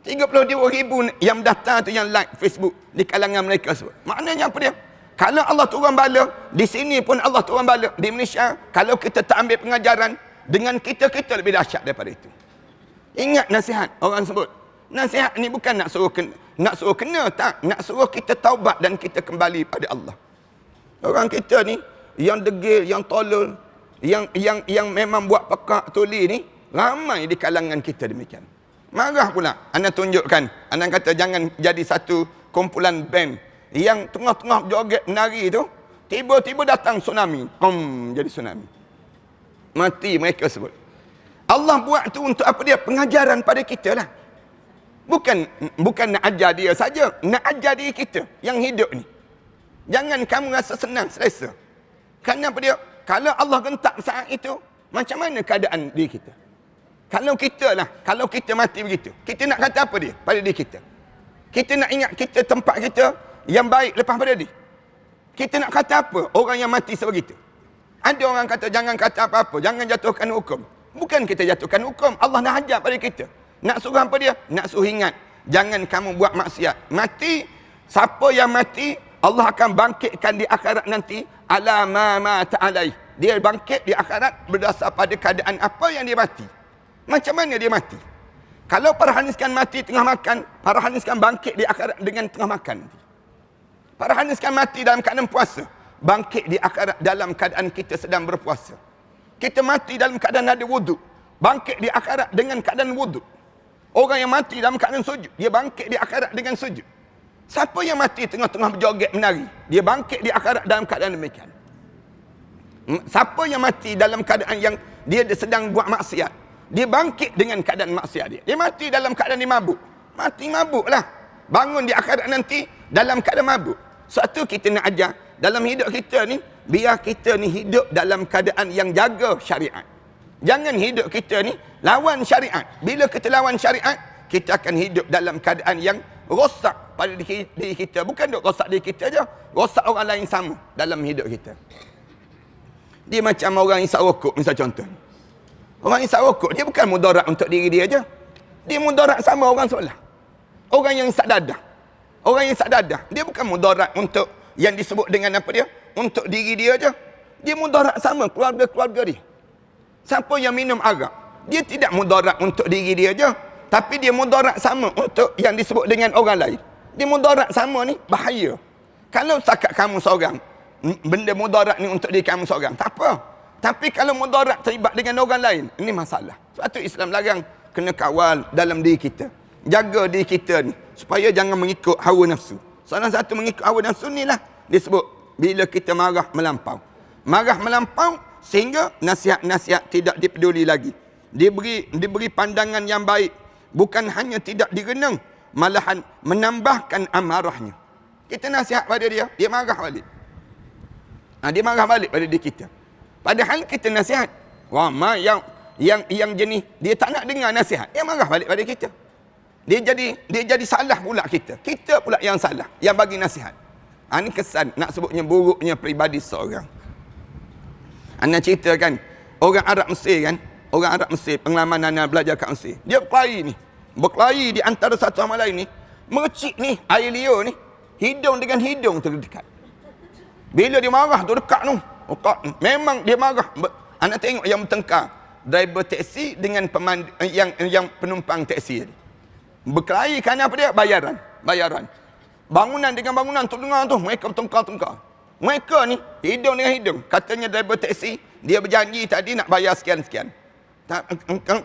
[SPEAKER 2] 32,000 yang berdaftar tu, yang like Facebook di kalangan mereka tersebut. Maknanya apa dia? Kalau Allah turun bala, di sini pun Allah turun bala. Di Malaysia, kalau kita tak ambil pengajaran, dengan kita lebih dahsyat daripada itu. Ingat nasihat orang sebut. Nasihat ni bukan nak suruh kena, tak. Nak suruh kita taubat dan kita kembali pada Allah. Orang kita ni, yang degil, yang tolol, yang memang buat pekak tuli ni, ramai di kalangan kita demikian. Marah pula. Anda tunjukkan. Anda kata jangan jadi satu kumpulan band yang tengah-tengah joget menari tu, tiba-tiba datang tsunami. Jadi tsunami. Mati mereka sebut. Allah buat tu untuk apa dia? Pengajaran pada kita lah. Bukan nak ajar dia saja, nak ajar diri kita yang hidup ni. Jangan kamu rasa senang, selesa. Kerana apa dia? Kalau Allah gentak saat itu, macam mana keadaan diri kita? Kalau kita mati begitu, kita nak kata apa dia pada diri kita? Kita nak ingat kita tempat kita yang baik lepas pada dia. Kita nak kata apa orang yang mati sebegitu? Ada orang kata jangan kata apa-apa, jangan jatuhkan hukum. Bukan kita jatuhkan hukum, Allah nak ajar pada kita. Nak suruh apa dia? Nak suruh ingat, jangan kamu buat maksiat. Mati, siapa yang mati, Allah akan bangkitkan di akhirat nanti ala ma mata alai. Dia bangkit di akhirat berdasar pada keadaan apa yang dia mati. Macam mana dia mati? Kalau para haniskan mati tengah makan, para haniskan bangkit di akhirat dengan tengah makan. Para haniskan mati dalam keadaan puasa, bangkit di akhirat dalam keadaan kita sedang berpuasa. Kita mati dalam keadaan ada wuduk, bangkit di akhirat dengan keadaan wuduk. Orang yang mati dalam keadaan sujud, dia bangkit di akhirat dengan sujud. Siapa yang mati tengah-tengah berjoget menari, dia bangkit di akhirat dalam keadaan demikian. Siapa yang mati dalam keadaan yang dia sedang buat maksiat, dia bangkit dengan keadaan maksiat dia. Dia mati dalam keadaan dia mabuk, mati mabuklah. Bangun di akhirat nanti dalam keadaan mabuk. Suatu kita nak ajar dalam hidup kita ni, biar kita ni hidup dalam keadaan yang jaga syariat. Jangan hidup kita ni lawan syariat. Bila kita lawan syariat, kita akan hidup dalam keadaan yang rosak pada diri kita. Bukan duk rosak diri kita je, rosak orang lain sama dalam hidup kita. Dia macam orang isap rokok, misal contoh. Orang isap rokok, dia bukan mudarat untuk diri dia je. Dia mudarat sama orang sebelah. Orang yang isap dadah. Orang yang isap dadah, dia bukan mudarat untuk yang disebut dengan apa dia? Untuk diri dia je. Dia mudarat sama keluarga-keluarga dia. Siapa yang minum arak, dia tidak mudarat untuk diri dia je. Tapi dia mudarat sama untuk yang disebut dengan orang lain. Dia mudarat sama ni, bahaya. Kalau setakat kamu seorang, benda mudarat ni untuk diri kamu seorang, tak apa. Tapi kalau mudarat terlibat dengan orang lain, ini masalah. Sebab tu Islam larang kena kawal dalam diri kita. Jaga diri kita ni, supaya jangan mengikut hawa nafsu. Salah satu mengikut hawa nafsu ni lah disebut bila kita marah melampau. Marah melampau sehingga nasihat-nasihat tidak dipeduli lagi. Diberi pandangan yang baik. Bukan hanya tidak direnung, malahan menambahkan amarahnya. Kita nasihat pada dia, dia marah balik. Dia marah balik pada diri kita. Padahal kita nasihat. Ramai yang jenis, dia tak nak dengar nasihat. Dia marah balik pada kita. Dia jadi salah pula kita. Kita pula yang salah, yang bagi nasihat. Ini kesan, nak sebutnya buruknya peribadi seorang. Ana ceritakan, orang Arab Mesir kan, orang Arab Mesir, pengalaman Ana belajar kat Mesir. Dia berkelahi di antara satu sama lain ni. Mercik ni, air liur ni, hidung dengan hidung terdekat. Bila dia marah tu dekat tu. Memang dia marah. Ana tengok yang bertengkar. Driver teksi dengan yang penumpang teksi tadi. Berkelahi kerana apa dia? Bayaran. Bangunan dengan bangunan tu dengar tu, mereka bertengkar-tengkar. Mereka ni, hidung dengan hidung. Katanya driver teksi, dia berjanji tadi nak bayar sekian-sekian.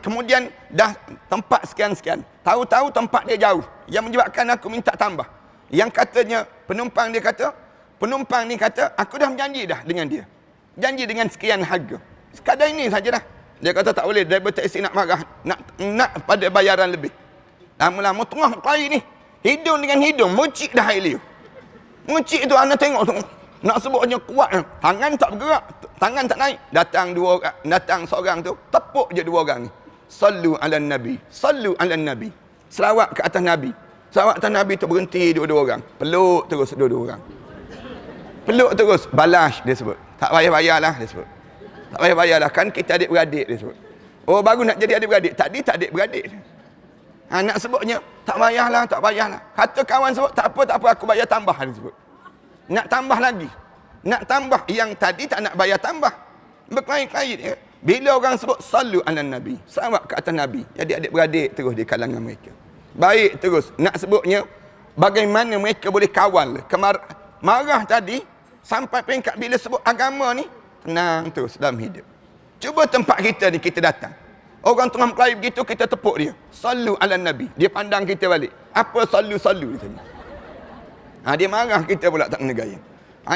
[SPEAKER 2] Kemudian dah tempat sekian-sekian. Tahu-tahu tempat dia jauh. Yang menyebabkan aku minta tambah. Yang katanya, penumpang ni kata, aku dah berjanji dah dengan dia. Janji dengan sekian harga. Sekadar ini saja dah. Dia kata tak boleh, driver teksi nak marah. Nak pada bayaran lebih. Lama-lama tengah berkelahi ni. Hidung dengan hidung, mercik dah air liur. Mercik tu anda tengok tu. Nak sebutnya kuat. Tangan tak bergerak. Tangan tak naik. Datang seorang tu. Tepuk je dua orang ni. Sallu ala Nabi. Sallu ala Nabi. Selawat ke atas Nabi. Selawat atas Nabi tu berhenti dua-dua orang. Peluk terus dua-dua orang. Peluk terus. Balas dia sebut. Tak payah-payahlah dia sebut. Tak payah-payahlah. Kan kita adik-beradik dia sebut. Oh baru nak jadi adik-beradik. Tadi tak adik-beradik. Nak sebutnya. Tak payahlah. Kata kawan sebut. Tak apa aku bayar tambah dia sebut. Nak tambah lagi. Nak tambah. Yang tadi tak nak bayar tambah. Berkelahi-kelahi dia. Bila orang sebut sallu ala Nabi, salawat ke atas Nabi, jadi adik-beradik terus di kalangan mereka. Baik terus. Nak sebutnya bagaimana mereka boleh kawal marah tadi sampai peringkat bila sebut agama ni tenang terus dalam hidup. Cuba tempat kita ni kita datang. Orang tengah berkelahi begitu kita tepuk dia. Sallu ala Nabi. Dia pandang kita balik. Apa sallu dia tadi. Dia marah kita pula tak kena gaya.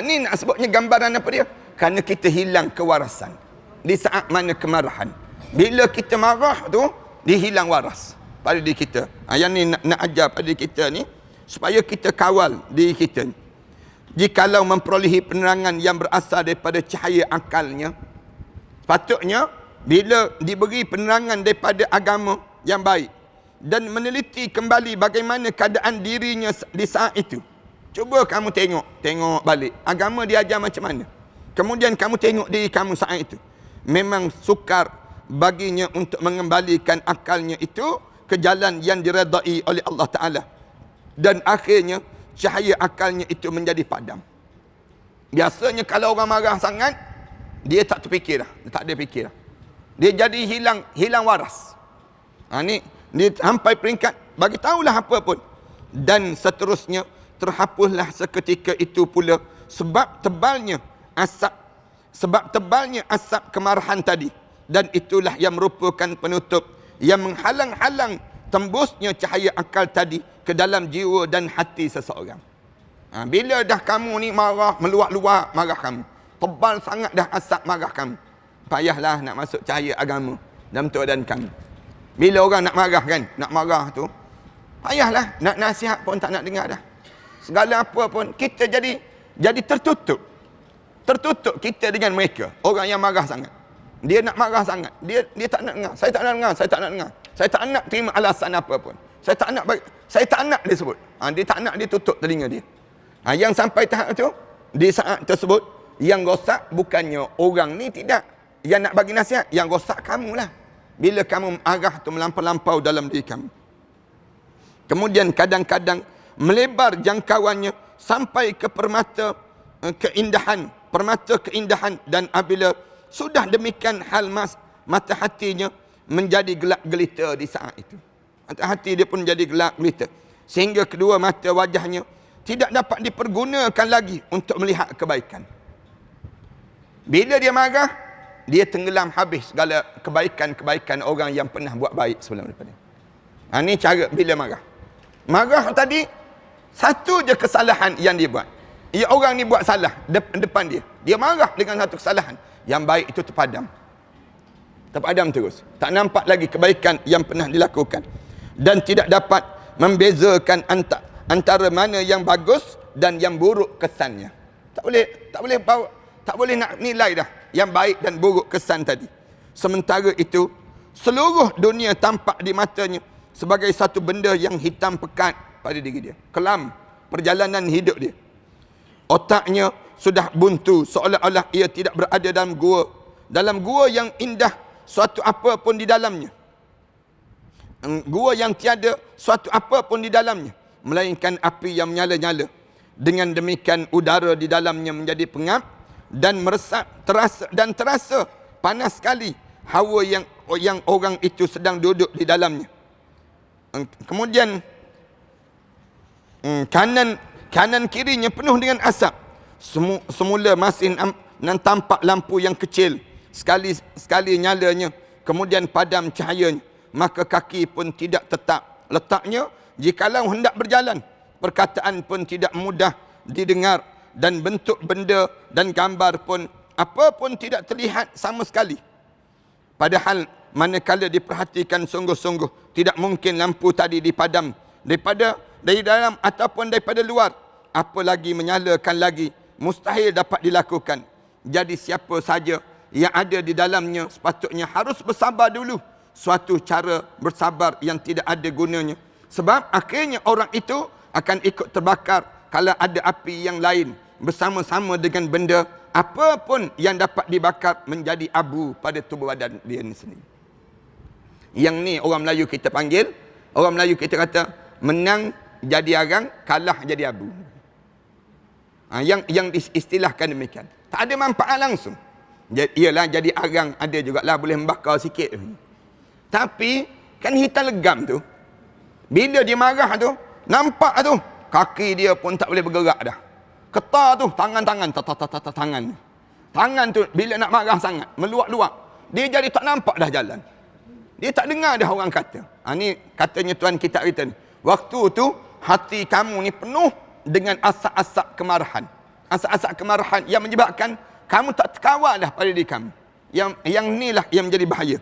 [SPEAKER 2] Ni nak sebutnya gambaran apa dia? Kerana kita hilang kewarasan. Di saat mana kemarahan. Bila kita marah tu, dia hilang waras pada diri kita. Yang ni nak ajar pada diri kita ni, supaya kita kawal diri kita ni. Jikalau memperolehi penerangan yang berasal daripada cahaya akalnya, patutnya bila diberi penerangan daripada agama yang baik dan meneliti kembali bagaimana keadaan dirinya di saat itu. Cuba kamu tengok balik agama dia ajar macam mana. Kemudian kamu tengok diri kamu saat itu. Memang sukar baginya untuk mengembalikan akalnya itu ke jalan yang diredai oleh Allah Ta'ala. Dan akhirnya cahaya akalnya itu menjadi padam. Biasanya kalau orang marah sangat, dia tak terfikir dah. Dia tak ada fikir dah. Dia jadi hilang waras. Ni dia sampai peringkat bagi tahulah apa pun. Dan seterusnya terhapuslah seketika itu pula sebab tebalnya asap kemarahan tadi. Dan itulah yang merupakan penutup yang menghalang-halang tembusnya cahaya akal tadi ke dalam jiwa dan hati seseorang. Bila dah kamu ni marah, meluak-luak marah kamu. Tebal sangat dah asap marah kamu. Payahlah nak masuk cahaya agama dalam keadaan kamu. Bila orang nak marah kan, nak marah tu, payahlah nak nasihat pun tak nak dengar dah. Segala apa pun kita jadi tertutup. Tertutup kita dengan mereka. Orang yang marah sangat. Dia nak marah sangat. Dia tak nak dengar. Saya tak nak dengar. Saya tak nak terima alasan apa pun. Saya tak nak dia sebut. Dia tak nak, dia tutup telinga dia. Yang sampai tahap tu, di saat tersebut, Yang rosak bukannya orang ni tidak. Yang nak bagi nasihat, yang rosak kamulah. Bila kamu marah tu melampau-lampau dalam diri kamu. Kemudian kadang-kadang melebar jangkauannya sampai ke permata keindahan. Dan apabila sudah demikian hal mata hatinya menjadi gelap gelita di saat itu. Mata hati dia pun jadi gelap gelita. Sehingga kedua mata wajahnya tidak dapat dipergunakan lagi untuk melihat kebaikan. Bila dia marah, dia tenggelam habis segala kebaikan-kebaikan orang yang pernah buat baik sebelum daripada. Ini cara bila marah. Marah tadi, satu je kesalahan yang dia buat. Orang ni buat salah depan dia. Dia marah dengan satu kesalahan. Yang baik itu terpadam. Terpadam terus. Tak nampak lagi kebaikan yang pernah dilakukan. Dan tidak dapat membezakan antara mana yang bagus dan yang buruk kesannya. Tak boleh nak nilai dah yang baik dan buruk kesan tadi. Sementara itu, seluruh dunia tampak di matanya sebagai satu benda yang hitam pekat pada diri dia. Kelam perjalanan hidup dia. Otaknya sudah buntu, seolah-olah ia tidak berada dalam gua. Dalam gua yang indah, suatu apa pun di dalamnya. Gua yang tiada suatu apa pun di dalamnya, melainkan api yang menyala-nyala. Dengan demikian udara di dalamnya menjadi pengap dan meresap, terasa panas sekali hawa yang orang itu sedang duduk di dalamnya. Kemudian kanan kirinya penuh dengan asap. Semula masih tampak lampu yang kecil, sekali nyalanya, kemudian padam cahayanya. Maka kaki pun tidak tetap letaknya jikalau hendak berjalan. Perkataan pun tidak mudah didengar, dan bentuk benda dan gambar pun apa pun tidak terlihat sama sekali. Padahal manakala diperhatikan sungguh-sungguh, tidak mungkin lampu tadi dipadam dari dalam ataupun daripada luar. Apalagi menyalakan lagi, mustahil dapat dilakukan. Jadi siapa saja yang ada di dalamnya sepatutnya harus bersabar dulu. Suatu cara bersabar yang tidak ada gunanya. Sebab akhirnya orang itu akan ikut terbakar kalau ada api yang lain bersama-sama dengan benda apapun yang dapat dibakar menjadi abu pada tubuh badan dia sendiri. Yang ni orang Melayu kita panggil, orang Melayu kita kata menang jadi arang, kalah jadi abu. Yang istilahkan demikian. Tak ada manfaat langsung. Ialah jadi arang ada jugalah boleh membakar sikit. Tapi kan hitam legam tu, bila dia marah tu, nampak tu kaki dia pun tak boleh bergerak dah. Ketar tu tangan tangan tu bila nak marah sangat meluak-luak, dia jadi tak nampak dah jalan. Dia tak dengar dah orang kata. Ni katanya Tuhan kita kata ni, waktu tu hati kamu ni penuh dengan asap-asap kemarahan. Asap-asap kemarahan yang menyebabkan kamu tak terkawal dah pada diri kamu. Yang inilah yang menjadi bahaya.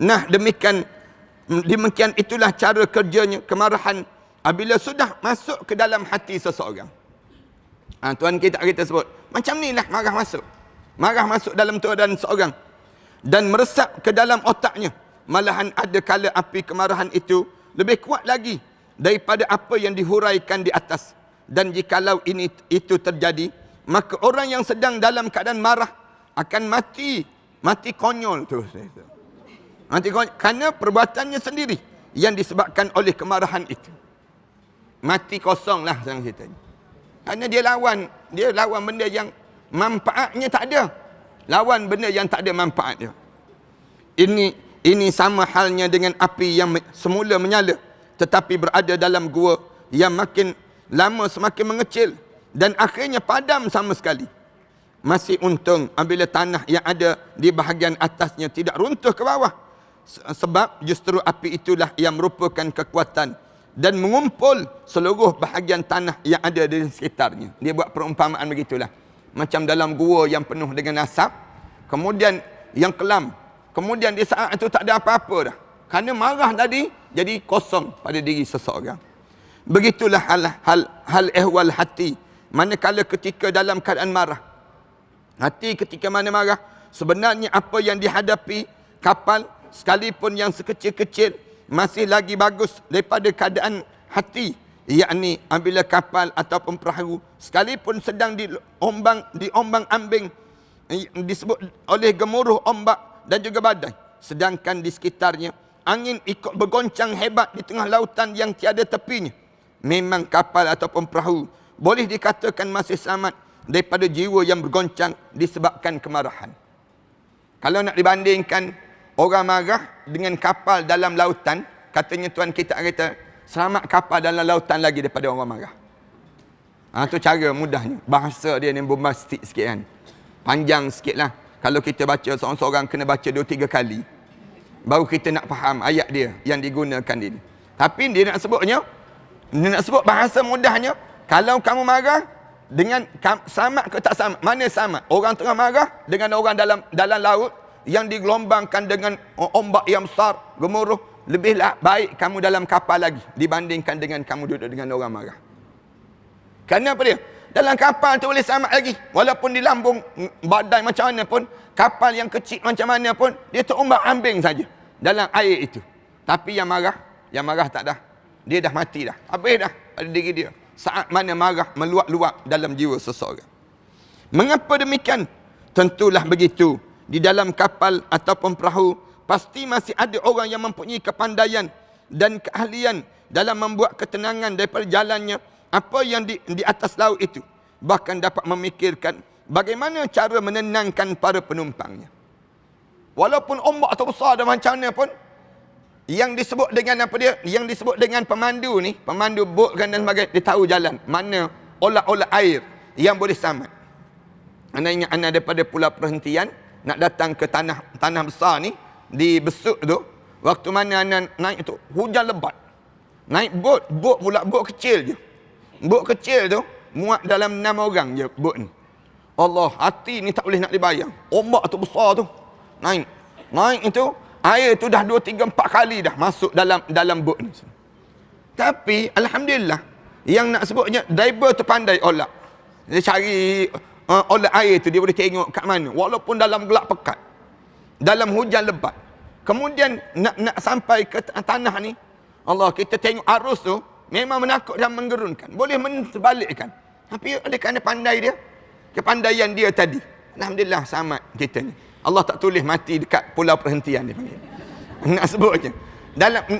[SPEAKER 2] Nah, demikian itulah cara kerjanya kemarahan apabila sudah masuk ke dalam hati seseorang. Tuan kita sebut, macam inilah marah masuk dalam tubuh seorang dan meresap ke dalam otaknya. Malahan ada kala api kemarahan itu lebih kuat lagi daripada apa yang dihuraikan di atas. Dan jikalau itu terjadi, maka orang yang sedang dalam keadaan marah akan mati konyol tu. Kerana perbuatannya sendiri yang disebabkan oleh kemarahan itu. Mati kosong lah senang ceritanya. Kerana dia lawan benda yang manfaatnya tak ada. Lawan benda yang tak ada manfaat dia. Ini sama halnya dengan api yang semula menyala tetapi berada dalam gua yang makin lama semakin mengecil dan akhirnya padam sama sekali. Masih untung apabila tanah yang ada di bahagian atasnya tidak runtuh ke bawah. Sebab justru api itulah yang merupakan kekuatan dan mengumpul seluruh bahagian tanah yang ada di sekitarnya. Dia buat perumpamaan begitulah. Macam dalam gua yang penuh dengan asap, kemudian yang kelam, kemudian di saat itu tak ada apa-apa dah. Kerana marah tadi, jadi kosong pada diri seseorang. Begitulah hal ehwal hati manakala ketika dalam keadaan marah. Hati ketika mana marah, sebenarnya apa yang dihadapi kapal sekalipun yang sekecil-kecil masih lagi bagus daripada keadaan hati yakni apabila kapal ataupun perahu sekalipun sedang diombang-ambing disebut oleh gemuruh ombak dan juga badai, sedangkan di sekitarnya angin ikut bergoncang hebat di tengah lautan yang tiada tepinya, memang kapal ataupun perahu boleh dikatakan masih selamat daripada jiwa yang bergoncang disebabkan kemarahan. Kalau nak dibandingkan orang marah dengan kapal dalam lautan, katanya Tuan kita kata, selamat kapal dalam lautan lagi daripada orang marah. Itu cara mudahnya. Bahasa dia ni bombastik sikit kan. Panjang sikit lah. Kalau kita baca, seorang-seorang kena baca 2-3 kali. Baru kita nak faham ayat dia yang digunakan ini. Tapi dia nak sebutnya, dia nak sebut bahasa mudahnya, kalau kamu marah, dengan selamat ke tak selamat? Mana selamat? Orang tengah marah dengan orang dalam laut yang digelombangkan dengan ombak yang besar, gemuruh, lebihlah baik kamu dalam kapal lagi dibandingkan dengan kamu duduk dengan orang marah. Kenapa dia? Dalam kapal tu boleh selamat lagi. Walaupun di lambung badai macam mana pun, kapal yang kecil macam mana pun, dia terombang ambing saja dalam air itu. Tapi yang marah tak dah. Dia dah mati dah. Habis dah pada diri dia. Saat mana marah meluap-luap dalam jiwa seseorang. Mengapa demikian? Tentulah begitu. Di dalam kapal ataupun perahu, pasti masih ada orang yang mempunyai kepandaian dan keahlian dalam membuat ketenangan daripada jalannya apa yang di atas laut itu. Bahkan dapat memikirkan bagaimana cara menenangkan para penumpangnya. Walaupun ombak tu besar dan macam mana pun, yang disebut dengan apa dia? Yang disebut dengan pemandu ni, pemandu bot kan dan sebagainya, dia tahu jalan mana olah-olah air yang boleh selamat. Anda ingat anda daripada pulau perhentian nak datang ke tanah besar ni di Besut tu, waktu mana anda naik tu hujan lebat. Naik bot pula bot kecil je. Bot kecil tu muat dalam 6 orang je bot ni. Allah, hati ni tak boleh nak dibayang. Ombak tu besar tu. Naik itu, air tu dah 2, 3, 4 kali dah masuk dalam bot ni. Tapi alhamdulillah, yang nak sebutnya driver tu pandai olah. Dia cari olah air tu, dia boleh tengok kat mana walaupun dalam gelap pekat, dalam hujan lebat. Kemudian nak sampai ke tanah ni, Allah, kita tengok arus tu memang menakutkan dan menggerunkan, boleh menterbalikkan. Tapi oleh kerana pandai dia, kepandaian dia tadi, alhamdulillah selamat kita ni. Allah tak tulis mati dekat pulau perhentian dia panggil. Nak sebutnya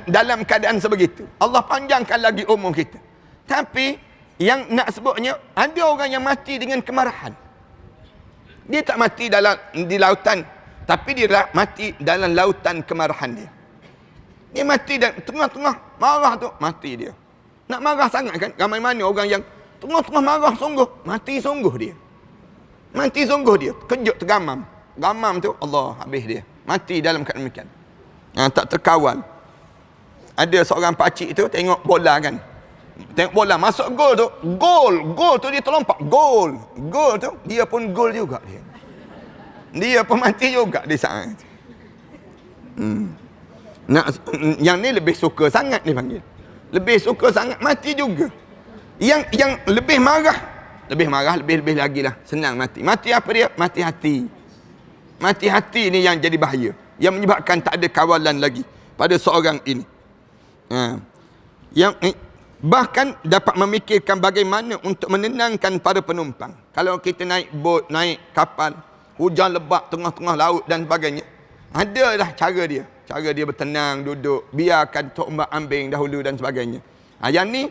[SPEAKER 2] dalam keadaan sebegitu, Allah panjangkan lagi umur kita. Tapi yang nak sebutnya, ada orang yang mati dengan kemarahan. Dia tak mati di lautan, tapi dia mati dalam lautan kemarahan dia. Dia mati dan tengah-tengah marah tu, mati dia. Nak marah sangat kan? Ramai mana orang yang tengah-tengah marah sungguh, mati sungguh dia. Mati sungguh dia. Kejut tergamam. Gamam tu, Allah, habis dia. Mati dalam keadaan demikian. Tak terkawal. Ada seorang pakcik tu tengok bola kan. Tengok bola, masuk gol tu. Gol tu dia terlompat. Gol tu, dia pun gol juga dia. Dia pun mati juga di saat. Yang ni lebih suka sangat dia panggil. Lebih suka sangat, mati juga. Yang lebih marah, lebih lagi lah. Senang mati. Mati apa dia? Mati hati. Mati hati ni yang jadi bahaya. Yang menyebabkan tak ada kawalan lagi pada seorang ini. Yang bahkan dapat memikirkan bagaimana untuk menenangkan para penumpang. Kalau kita naik bot, naik kapal, hujan lebat tengah-tengah laut dan sebagainya, adalah cara dia. Cara dia bertenang, duduk, biarkan ombak ambing dahulu dan sebagainya. Yang ni,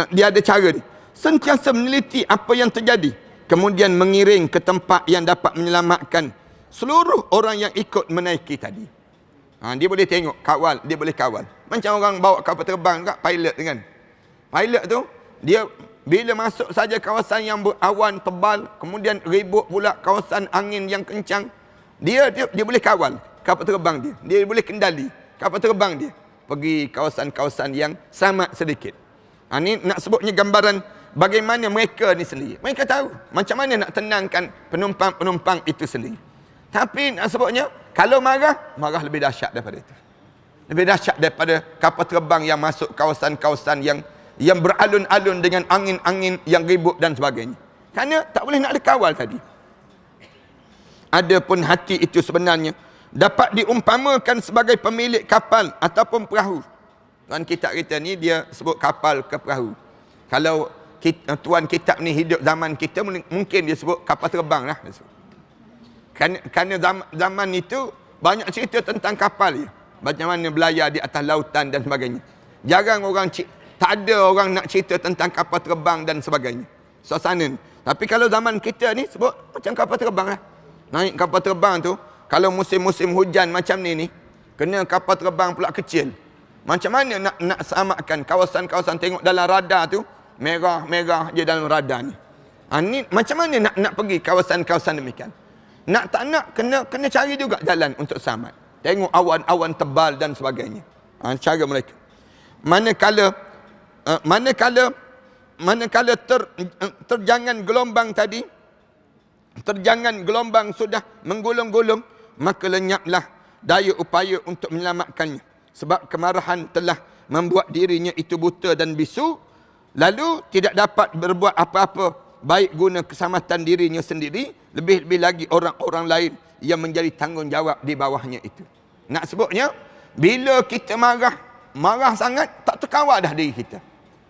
[SPEAKER 2] dia ada cara dia. Sentiasa meneliti apa yang terjadi. Kemudian mengiring ke tempat yang dapat menyelamatkan seluruh orang yang ikut menaiki tadi. Dia boleh tengok, kawal, dia boleh kawal. Macam orang bawa kapal terbang kat pilot kan. Pilot tu, dia bila masuk saja kawasan yang berawan tebal, kemudian ribut pula kawasan angin yang kencang, dia boleh kawal kapal terbang dia. Dia boleh kendali kapal terbang dia pergi kawasan-kawasan yang selamat sedikit. Ini nak sebutnya gambaran bagaimana mereka ni sendiri. Mereka tahu macam mana nak tenangkan penumpang-penumpang itu sendiri. Tapi nak sebutnya, kalau marah lebih dahsyat daripada itu. Lebih dahsyat daripada kapal terbang yang masuk kawasan-kawasan yang beralun-alun dengan angin-angin yang ribut dan sebagainya. Kerana tak boleh nak ada kawal tadi. Adapun hati itu sebenarnya dapat diumpamakan sebagai pemilik kapal ataupun perahu. Tuan kita ni dia sebut kapal ke perahu. Kalau tuan kitab ni hidup zaman kita, mungkin dia sebut kapal terbang lah. Kerana zaman itu banyak cerita tentang kapal dia. Macam mana belayar di atas lautan dan sebagainya. Jarang orang, tak ada orang nak cerita tentang kapal terbang dan sebagainya. Suasana ni. Tapi kalau zaman kita ni sebut macam kapal terbang lah. Naik kapal terbang tu, kalau musim-musim hujan macam ni, kena kapal terbang pula kecil. Macam mana nak samakan kawasan-kawasan, tengok dalam radar tu, merah-merah je dalam radar ni. Ni macam mana nak pergi kawasan-kawasan demikian? Nak tak nak, kena cari juga jalan untuk selamat. Tengok awan-awan tebal dan sebagainya. Cara mereka. Manakala terjangan gelombang tadi, terjangan gelombang sudah menggulung-gulung, maka lenyaplah daya upaya untuk menyelamatkannya. Sebab kemarahan telah membuat dirinya itu buta dan bisu, lalu tidak dapat berbuat apa-apa, baik guna keselamatan dirinya sendiri, lebih-lebih lagi orang-orang lain yang menjadi tanggungjawab di bawahnya itu. Nak sebutnya, bila kita marah sangat, tak terkawal dah diri kita.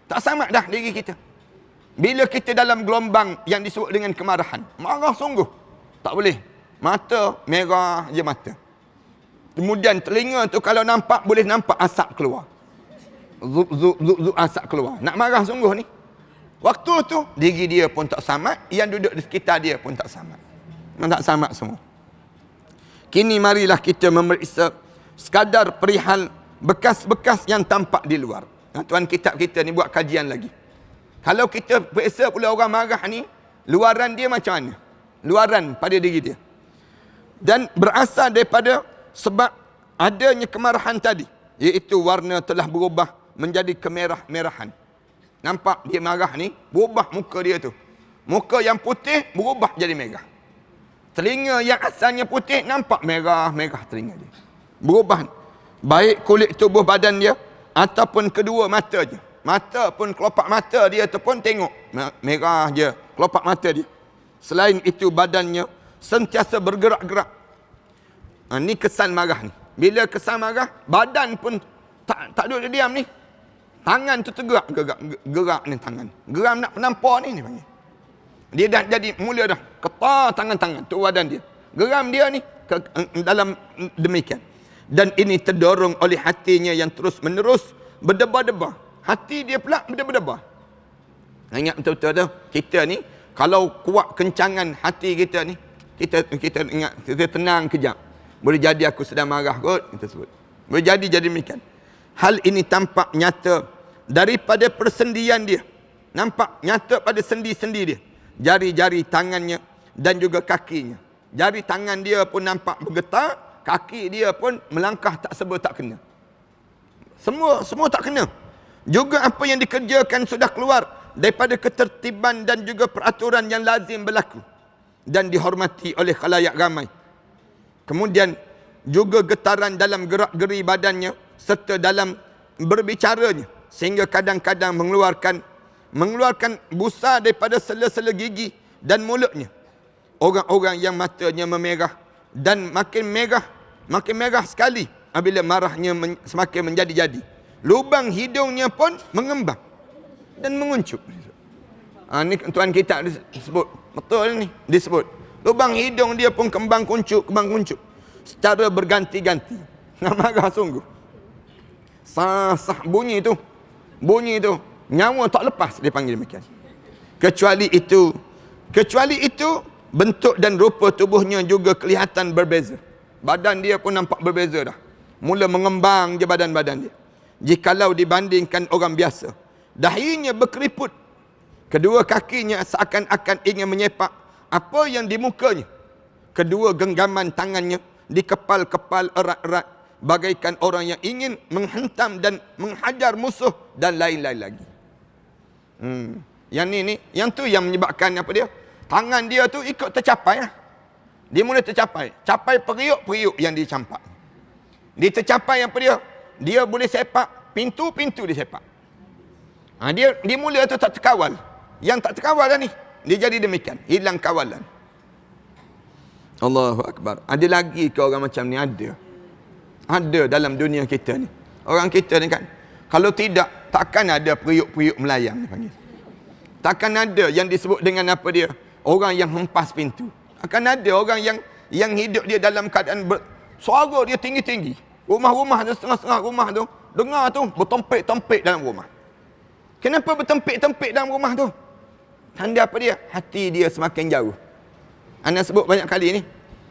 [SPEAKER 2] Tak selamat dah diri kita. Bila kita dalam gelombang yang disebut dengan kemarahan, marah sungguh, tak boleh. Mata, merah je mata. Kemudian telinga tu kalau nampak, boleh nampak asap keluar. Zuk asap keluar. Nak marah sungguh ni. Waktu tu, diri dia pun tak selamat, yang duduk di sekitar dia pun tak selamat. Tak selamat semua. Kini marilah kita memeriksa sekadar perihal bekas-bekas yang tampak di luar. Tuan kitab kita ni buat kajian lagi. Kalau kita periksa pula orang marah ni, luaran dia macam mana? Luaran pada diri dia. Dan berasal daripada sebab adanya kemarahan tadi, iaitu warna telah berubah menjadi kemerah-merahan. Nampak dia marah ni, berubah muka dia tu. Muka yang putih berubah jadi merah. Telinga yang asalnya putih, nampak merah-merah telinga dia. Berubah. Baik kulit tubuh badan dia, ataupun kedua mata je. Mata pun, kelopak mata dia tu pun tengok merah je, kelopak mata dia. Selain itu badannya sentiasa bergerak-gerak. Ni kesan marah ni. Bila kesan marah, badan pun tak duduk diam ni. Tangan tu tergerak, gerak ni tangan. Geram nak penampar ni panggil. Dia dah jadi, mula dah ketar tangan-tangan tu badan dia. Geram dia ni dalam demikian. Dan ini terdorong oleh hatinya yang terus-menerus berdebar-debar. Hati dia pula berdebar-debar. Ingat betul-betul tu, kita ni kalau kuat kencangan hati kita ni, kita ingat, kita tenang kejap. Boleh jadi aku sedang marah kot, kita sebut. Boleh jadi demikian. Hal ini tampak nyata daripada persendian dia. Nampak nyata pada sendi-sendi dia. Jari-jari tangannya dan juga kakinya. Jari tangan dia pun nampak bergetar, kaki dia pun melangkah tak serba tak kena. Semua tak kena. Juga apa yang dikerjakan sudah keluar daripada ketertiban dan juga peraturan yang lazim berlaku dan dihormati oleh khalayak ramai. Kemudian juga getaran dalam gerak-geri badannya serta dalam berbicaranya, sehingga kadang-kadang mengeluarkan busa daripada sela-sela gigi dan mulutnya. Orang-orang yang matanya memerah dan makin merah sekali apabila marahnya semakin menjadi-jadi. Lubang hidungnya pun mengembang dan menguncup. Ni tuan kita disebut, betul ni disebut. Lubang hidung dia pun kembang kuncup secara berganti-ganti. Nak marah sungguh. Sah bunyi tu, nyawa tak lepas, dia panggil demikian. Kecuali itu bentuk dan rupa tubuhnya juga kelihatan berbeza. Badan dia pun nampak berbeza dah. Mula mengembang je badan dia. Jikalau dibandingkan orang biasa, dahinya berkeriput, kedua kakinya seakan-akan ingin menyepak apa yang di mukanya, kedua genggaman tangannya dikepal-kepal erat-erat bagaikan orang yang ingin menghentam dan menghajar musuh dan lain-lain lagi. Yang ni yang tu yang menyebabkan apa dia? Tangan dia tu ikut tercapai lah. Dia mula tercapai. Capai periuk-periuk yang dicampak. Dia tercapai apa dia? Dia boleh sepak, pintu-pintu dia sepak. Dia mula tu tak terkawal. Yang tak terkawal dah ni. Dia jadi demikian. Hilang kawalan. Allahu Akbar. Ada lagi ke orang macam ni? Ada dalam dunia kita ni. Orang kita ni kan, kalau tidak, takkan ada periuk-periuk melayang ni panggil. Takkan ada yang disebut dengan apa dia? Orang yang hempas pintu. Akan ada orang yang hidup dia dalam keadaan suara dia tinggi-tinggi. Rumah-rumah tu, setengah-setengah rumah tu, dengar tu, bertempik-tempik dalam rumah. Kenapa bertempik-tempik dalam rumah tu? Tanda apa dia? Hati dia semakin jauh. Anda sebut banyak kali ni.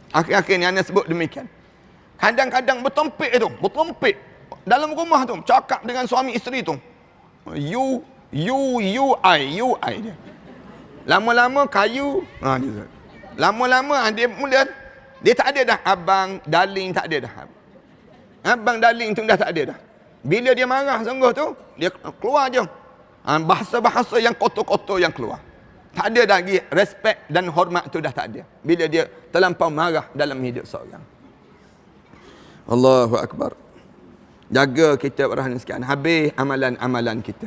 [SPEAKER 2] Akhir-akhir ni anda sebut demikian. Kadang-kadang bertempik tu, bertempik dalam rumah tu, cakap dengan suami isteri tu. You, I dia. Lama-lama kayu, dia. Lama-lama dia mula, dia tak ada dah abang, darling, tak ada dah. Abang, darling tu dah tak ada dah. Bila dia marah sungguh tu, dia keluar je. Bahasa-bahasa yang kotor-kotor yang keluar. Tak ada lagi respect dan hormat tu dah tak ada. Bila dia terlampau marah dalam hidup seorang. Allahu Akbar. Jaga kita perhatian sekalian. Habis amalan-amalan kita.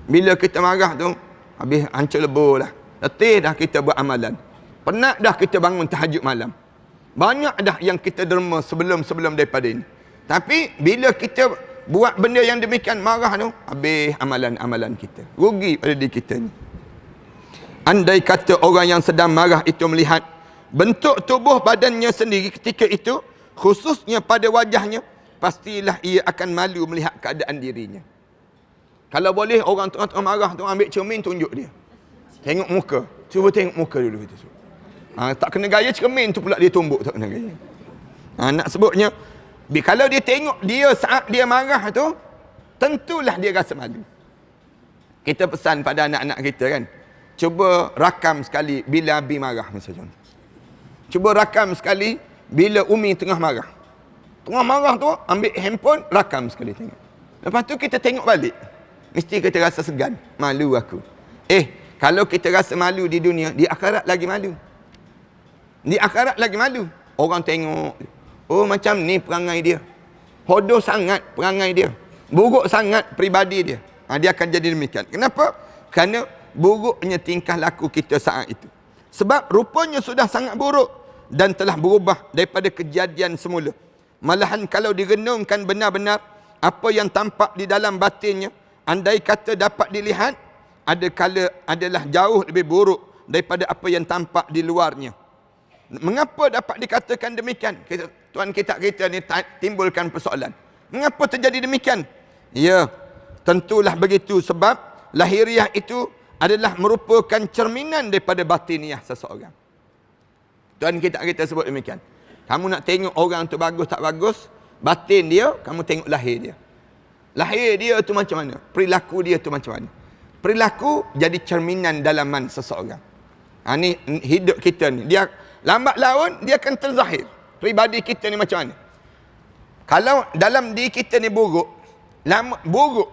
[SPEAKER 2] Bila kita marah tu, habis hancur lebur dah. Letih dah kita buat amalan. Penat dah kita bangun tahajud malam. Banyak dah yang kita derma sebelum-sebelum daripada ini. Tapi bila kita buat benda yang demikian marah tu, habis amalan-amalan kita. Rugi pada diri kita ni. Andai kata orang yang sedang marah itu melihat bentuk tubuh badannya sendiri ketika itu, khususnya pada wajahnya, pastilah ia akan malu melihat keadaan dirinya. Kalau boleh orang tengah-tengah marah tu ambil cermin tunjuk dia. Tengok muka. Cuba tengok muka dulu kita sebut. Tak kena gaya cermin tu pula dia tumbuk, tak kena gaya. Nak sebutnya, kalau dia tengok dia saat dia marah tu, tentulah dia rasa malu. Kita pesan pada anak-anak kita kan, cuba rakam sekali bila Abi marah misalnya. Cuba rakam sekali bila Umi tengah marah. Tengah marah tu, ambil handphone, rakam sekali tengok. Lepas tu kita tengok balik. Mesti kita rasa segan. Malu aku. Kalau kita rasa malu di dunia, di akhirat lagi malu. Di akhirat lagi malu. Orang tengok, oh macam ni perangai dia. Hodoh sangat perangai dia. Buruk sangat peribadi dia. Dia akan jadi demikian. Kenapa? Kerana buruknya tingkah laku kita saat itu. Sebab rupanya sudah sangat buruk dan telah berubah daripada kejadian semula. Malahan kalau direnungkan benar-benar apa yang tampak di dalam batinnya, andai kata dapat dilihat, ada kala adalah jauh lebih buruk daripada apa yang tampak di luarnya. Mengapa dapat dikatakan demikian? Tuan kita ni timbulkan persoalan. Mengapa terjadi demikian? Ya, tentulah begitu sebab lahiriah itu adalah merupakan cerminan daripada batiniah seseorang. Tuan kita sebut demikian. Kamu nak tengok orang tu bagus tak bagus, batin dia, kamu tengok lahir dia. Lahir dia tu macam mana? Perilaku dia tu macam mana? Perilaku jadi cerminan dalaman seseorang. Ni hidup kita ni. Dia lambat laun, dia akan terzahir. Peribadi kita ni macam mana? Kalau dalam diri kita ni buruk,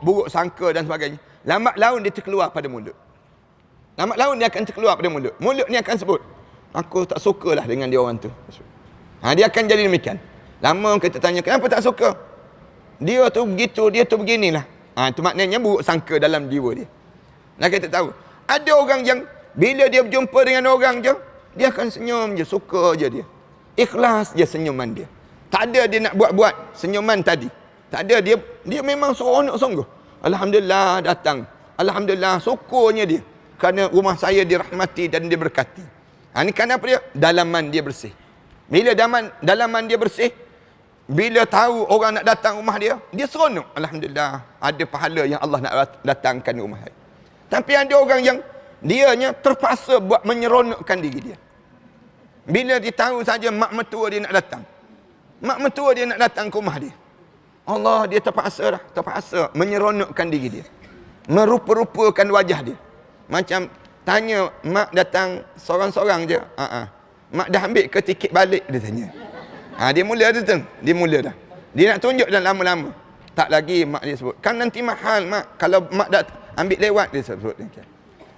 [SPEAKER 2] buruk sangka dan sebagainya, lambat laun dia terkeluar pada mulut. Lambat laun dia akan terkeluar pada mulut. Mulut ni akan sebut, aku tak sukalah dengan dia orang tu. Dia akan jadi demikian. Lama kita tanya, kenapa tak suka? Dia tu begitu, dia tu beginilah. Itu maknanya buruk sangka dalam jiwa dia. Nak kita tahu, ada orang yang bila dia berjumpa dengan orang je, dia akan senyum je, suka je dia. Ikhlas je senyuman dia. Tak ada dia nak buat-buat senyuman tadi. Tak ada, dia memang seronok sungguh. Alhamdulillah datang. Alhamdulillah syukurnya dia. Kerana rumah saya dirahmati dan diberkati. Ini kerana apa dia? Dalaman dia bersih. Bila dalaman dia bersih, bila tahu orang nak datang rumah dia, dia seronok. Alhamdulillah, ada pahala yang Allah nak datangkan rumah saya. Tapi ada orang yang dianya terpaksa buat menyeronokkan diri dia. Bila dia tahu saja mak mertua dia nak datang. Mak mertua dia nak datang ke rumah dia. Allah, dia terpaksa menyeronokkan diri dia. Merupa-rupakan wajah dia. Macam tanya mak datang seorang-seorang je. Mak dah ambil ke tiket balik, dia tanya. Dia mula dah tu. Dia mula dah. Dia nak tunjuk dah lama-lama. Tak lagi mak dia sebut. Kan nanti mahal mak. Kalau mak dah ambil lewat, dia sebut.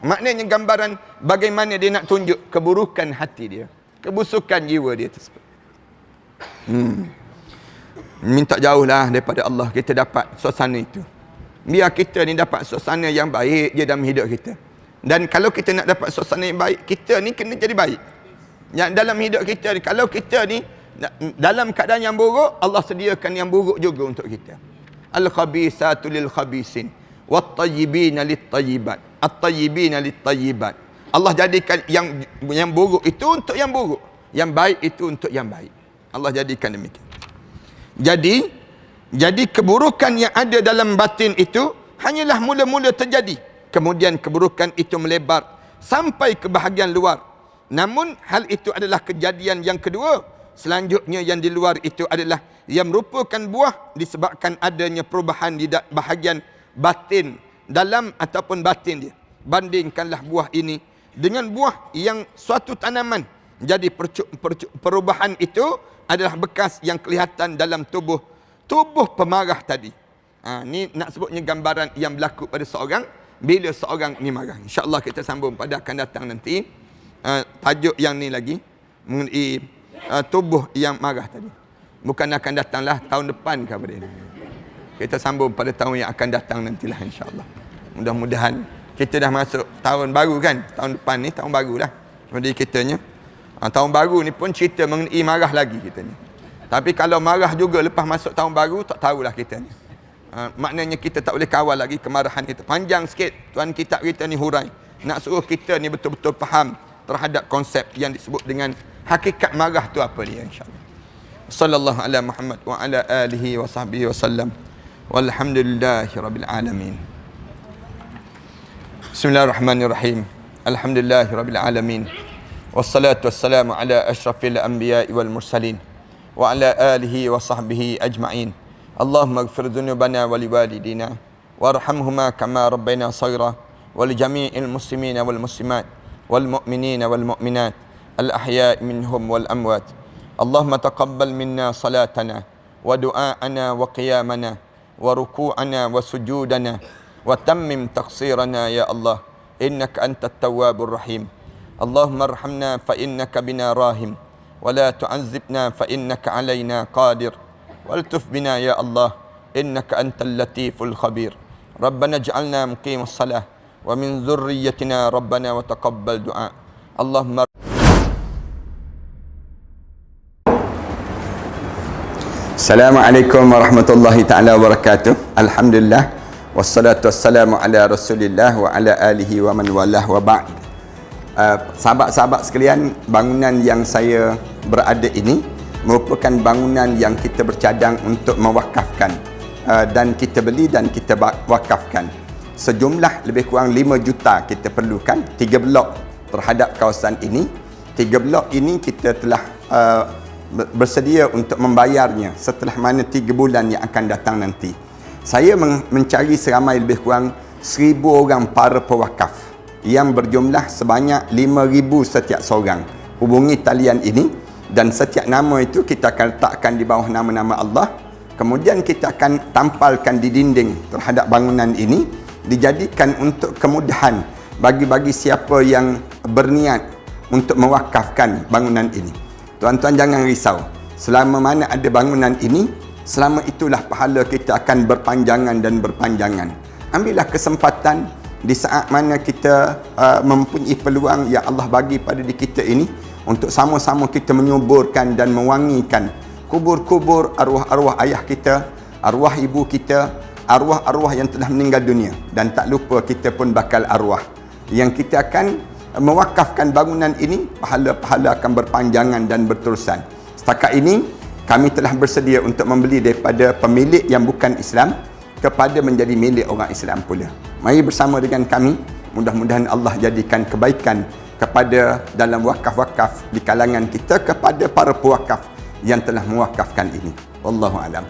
[SPEAKER 2] Maknanya gambaran bagaimana dia nak tunjuk keburukan hati dia. Kebusukan jiwa dia tersebut. Minta jauhlah daripada Allah kita dapat suasana itu. Biar kita ni dapat suasana yang baik je dalam hidup kita. Dan kalau kita nak dapat suasana yang baik, kita ni kena jadi baik. Yang dalam hidup kita ni, kalau kita ni dalam keadaan yang buruk, Allah sediakan yang buruk juga untuk kita. Al-khabisatu lil-khabisin wat-tayyibina lit-tayyibat. At-tayyibina lit-tayyibat. Allah jadikan yang buruk itu untuk yang buruk, yang baik itu untuk yang baik. Allah jadikan demikian. Jadi keburukan yang ada dalam batin itu hanyalah mula-mula terjadi. Kemudian keburukan itu melebar sampai ke bahagian luar. Namun hal itu adalah kejadian yang kedua. Selanjutnya yang di luar itu adalah yang merupakan buah disebabkan adanya perubahan di bahagian batin, dalam ataupun batin dia. Bandingkanlah buah ini dengan buah yang suatu tanaman. Jadi perubahan itu adalah bekas yang kelihatan dalam tubuh pemarah tadi. Ni nak sebutnya gambaran yang berlaku pada seorang bila seorang ni marah. InsyaAllah kita sambung pada akan datang nanti. Tajuk yang ni lagi mengenai tubuh yang marah tadi. Bukan akan datanglah tahun depan ke apa dia. Kita sambung pada tahun yang akan datang nantilah insyaAllah. Mudah-mudahan kita dah masuk tahun baru kan. Tahun depan ni tahun baru dah. Jadi kitanya tahun baru ni pun cerita mengenai marah lagi kita ni. Tapi kalau marah juga lepas masuk tahun baru, tak tahulah kita ni. Maknanya kita tak boleh kawal lagi kemarahan kita. Panjang sikit Tuan kitab kita ni hurai. Nak suruh kita ni betul-betul faham terhadap konsep yang disebut dengan hakikat marah tu apa dia insyaAllah. Sallallahu ala Muhammad wa ala alihi wa sahbihi wa sallam. Walhamdulillahi rabbil alamin. Bismillahirrahmanirrahim. Alhamdulillahi rabbil alamin. Wassalatu wassalamu ala ashrafil anbiya'i wal mursalin wa ala alihi wa sahbihi ajma'in. Allahumma ighfir dhunubana wa liwalidina warhamhuma kama rabbayna shaghira wa li jami'il muslimina wal muslimat wal mu'minina wal mu'minat al ahya'i minhum wal amwat. Allahumma taqabbal minna salatana wa du'aana wa qiyamana wa ruku'ana wa sujudana wa tammim taqsirana ya Allah innaka antat tawwabur rahim. Allahumma arhamna fa innaka bina rahim wa la tu'azzibna fa innaka alaina qadir waltuf bina ya Allah innaka antal latiful khabir. Rabbana ij'alna muqimas salah wa min dhurriyyatina rabbana wa taqabbal du'a. Allahumma Assalamualaikum warahmatullahi taala wabarakatuh. Alhamdulillah wassalatu wassalamu ala Rasulillah wa ala alihi wa man walah wa ba'd. Sahabat-sahabat sekalian, bangunan yang saya berada ini merupakan bangunan yang kita bercadang untuk mewakafkan dan kita beli dan kita wakafkan. Sejumlah lebih kurang 5 juta kita perlukan 3 blok terhadap kawasan ini. 3 blok ini kita telah bersedia untuk membayarnya setelah mana 3 bulan yang akan datang nanti. Saya mencari seramai lebih kurang 1,000 orang para pewakaf yang berjumlah sebanyak 5,000 setiap seorang. Hubungi talian ini dan setiap nama itu kita akan letakkan di bawah nama-nama Allah. Kemudian kita akan tampalkan di dinding terhadap bangunan ini, dijadikan untuk kemudahan bagi siapa yang berniat untuk mewakafkan bangunan ini. Tuan-tuan jangan risau. Selama mana ada bangunan ini, selama itulah pahala kita akan berpanjangan dan berpanjangan. Ambillah kesempatan di saat mana kita mempunyai peluang yang Allah bagi pada diri kita ini untuk sama-sama kita menyuburkan dan mewangikan kubur-kubur arwah-arwah ayah kita, arwah ibu kita, arwah-arwah yang telah meninggal dunia. Dan tak lupa kita pun bakal arwah yang kita akan mewakafkan bangunan ini, pahala-pahala akan berpanjangan dan berterusan. Setakat ini kami telah bersedia untuk membeli daripada pemilik yang bukan Islam kepada menjadi milik orang Islam pula. Mari bersama dengan kami, mudah-mudahan Allah jadikan kebaikan kepada dalam wakaf-wakaf di kalangan kita kepada para pewakaf yang telah mewakafkan ini. Wallahu a'lam.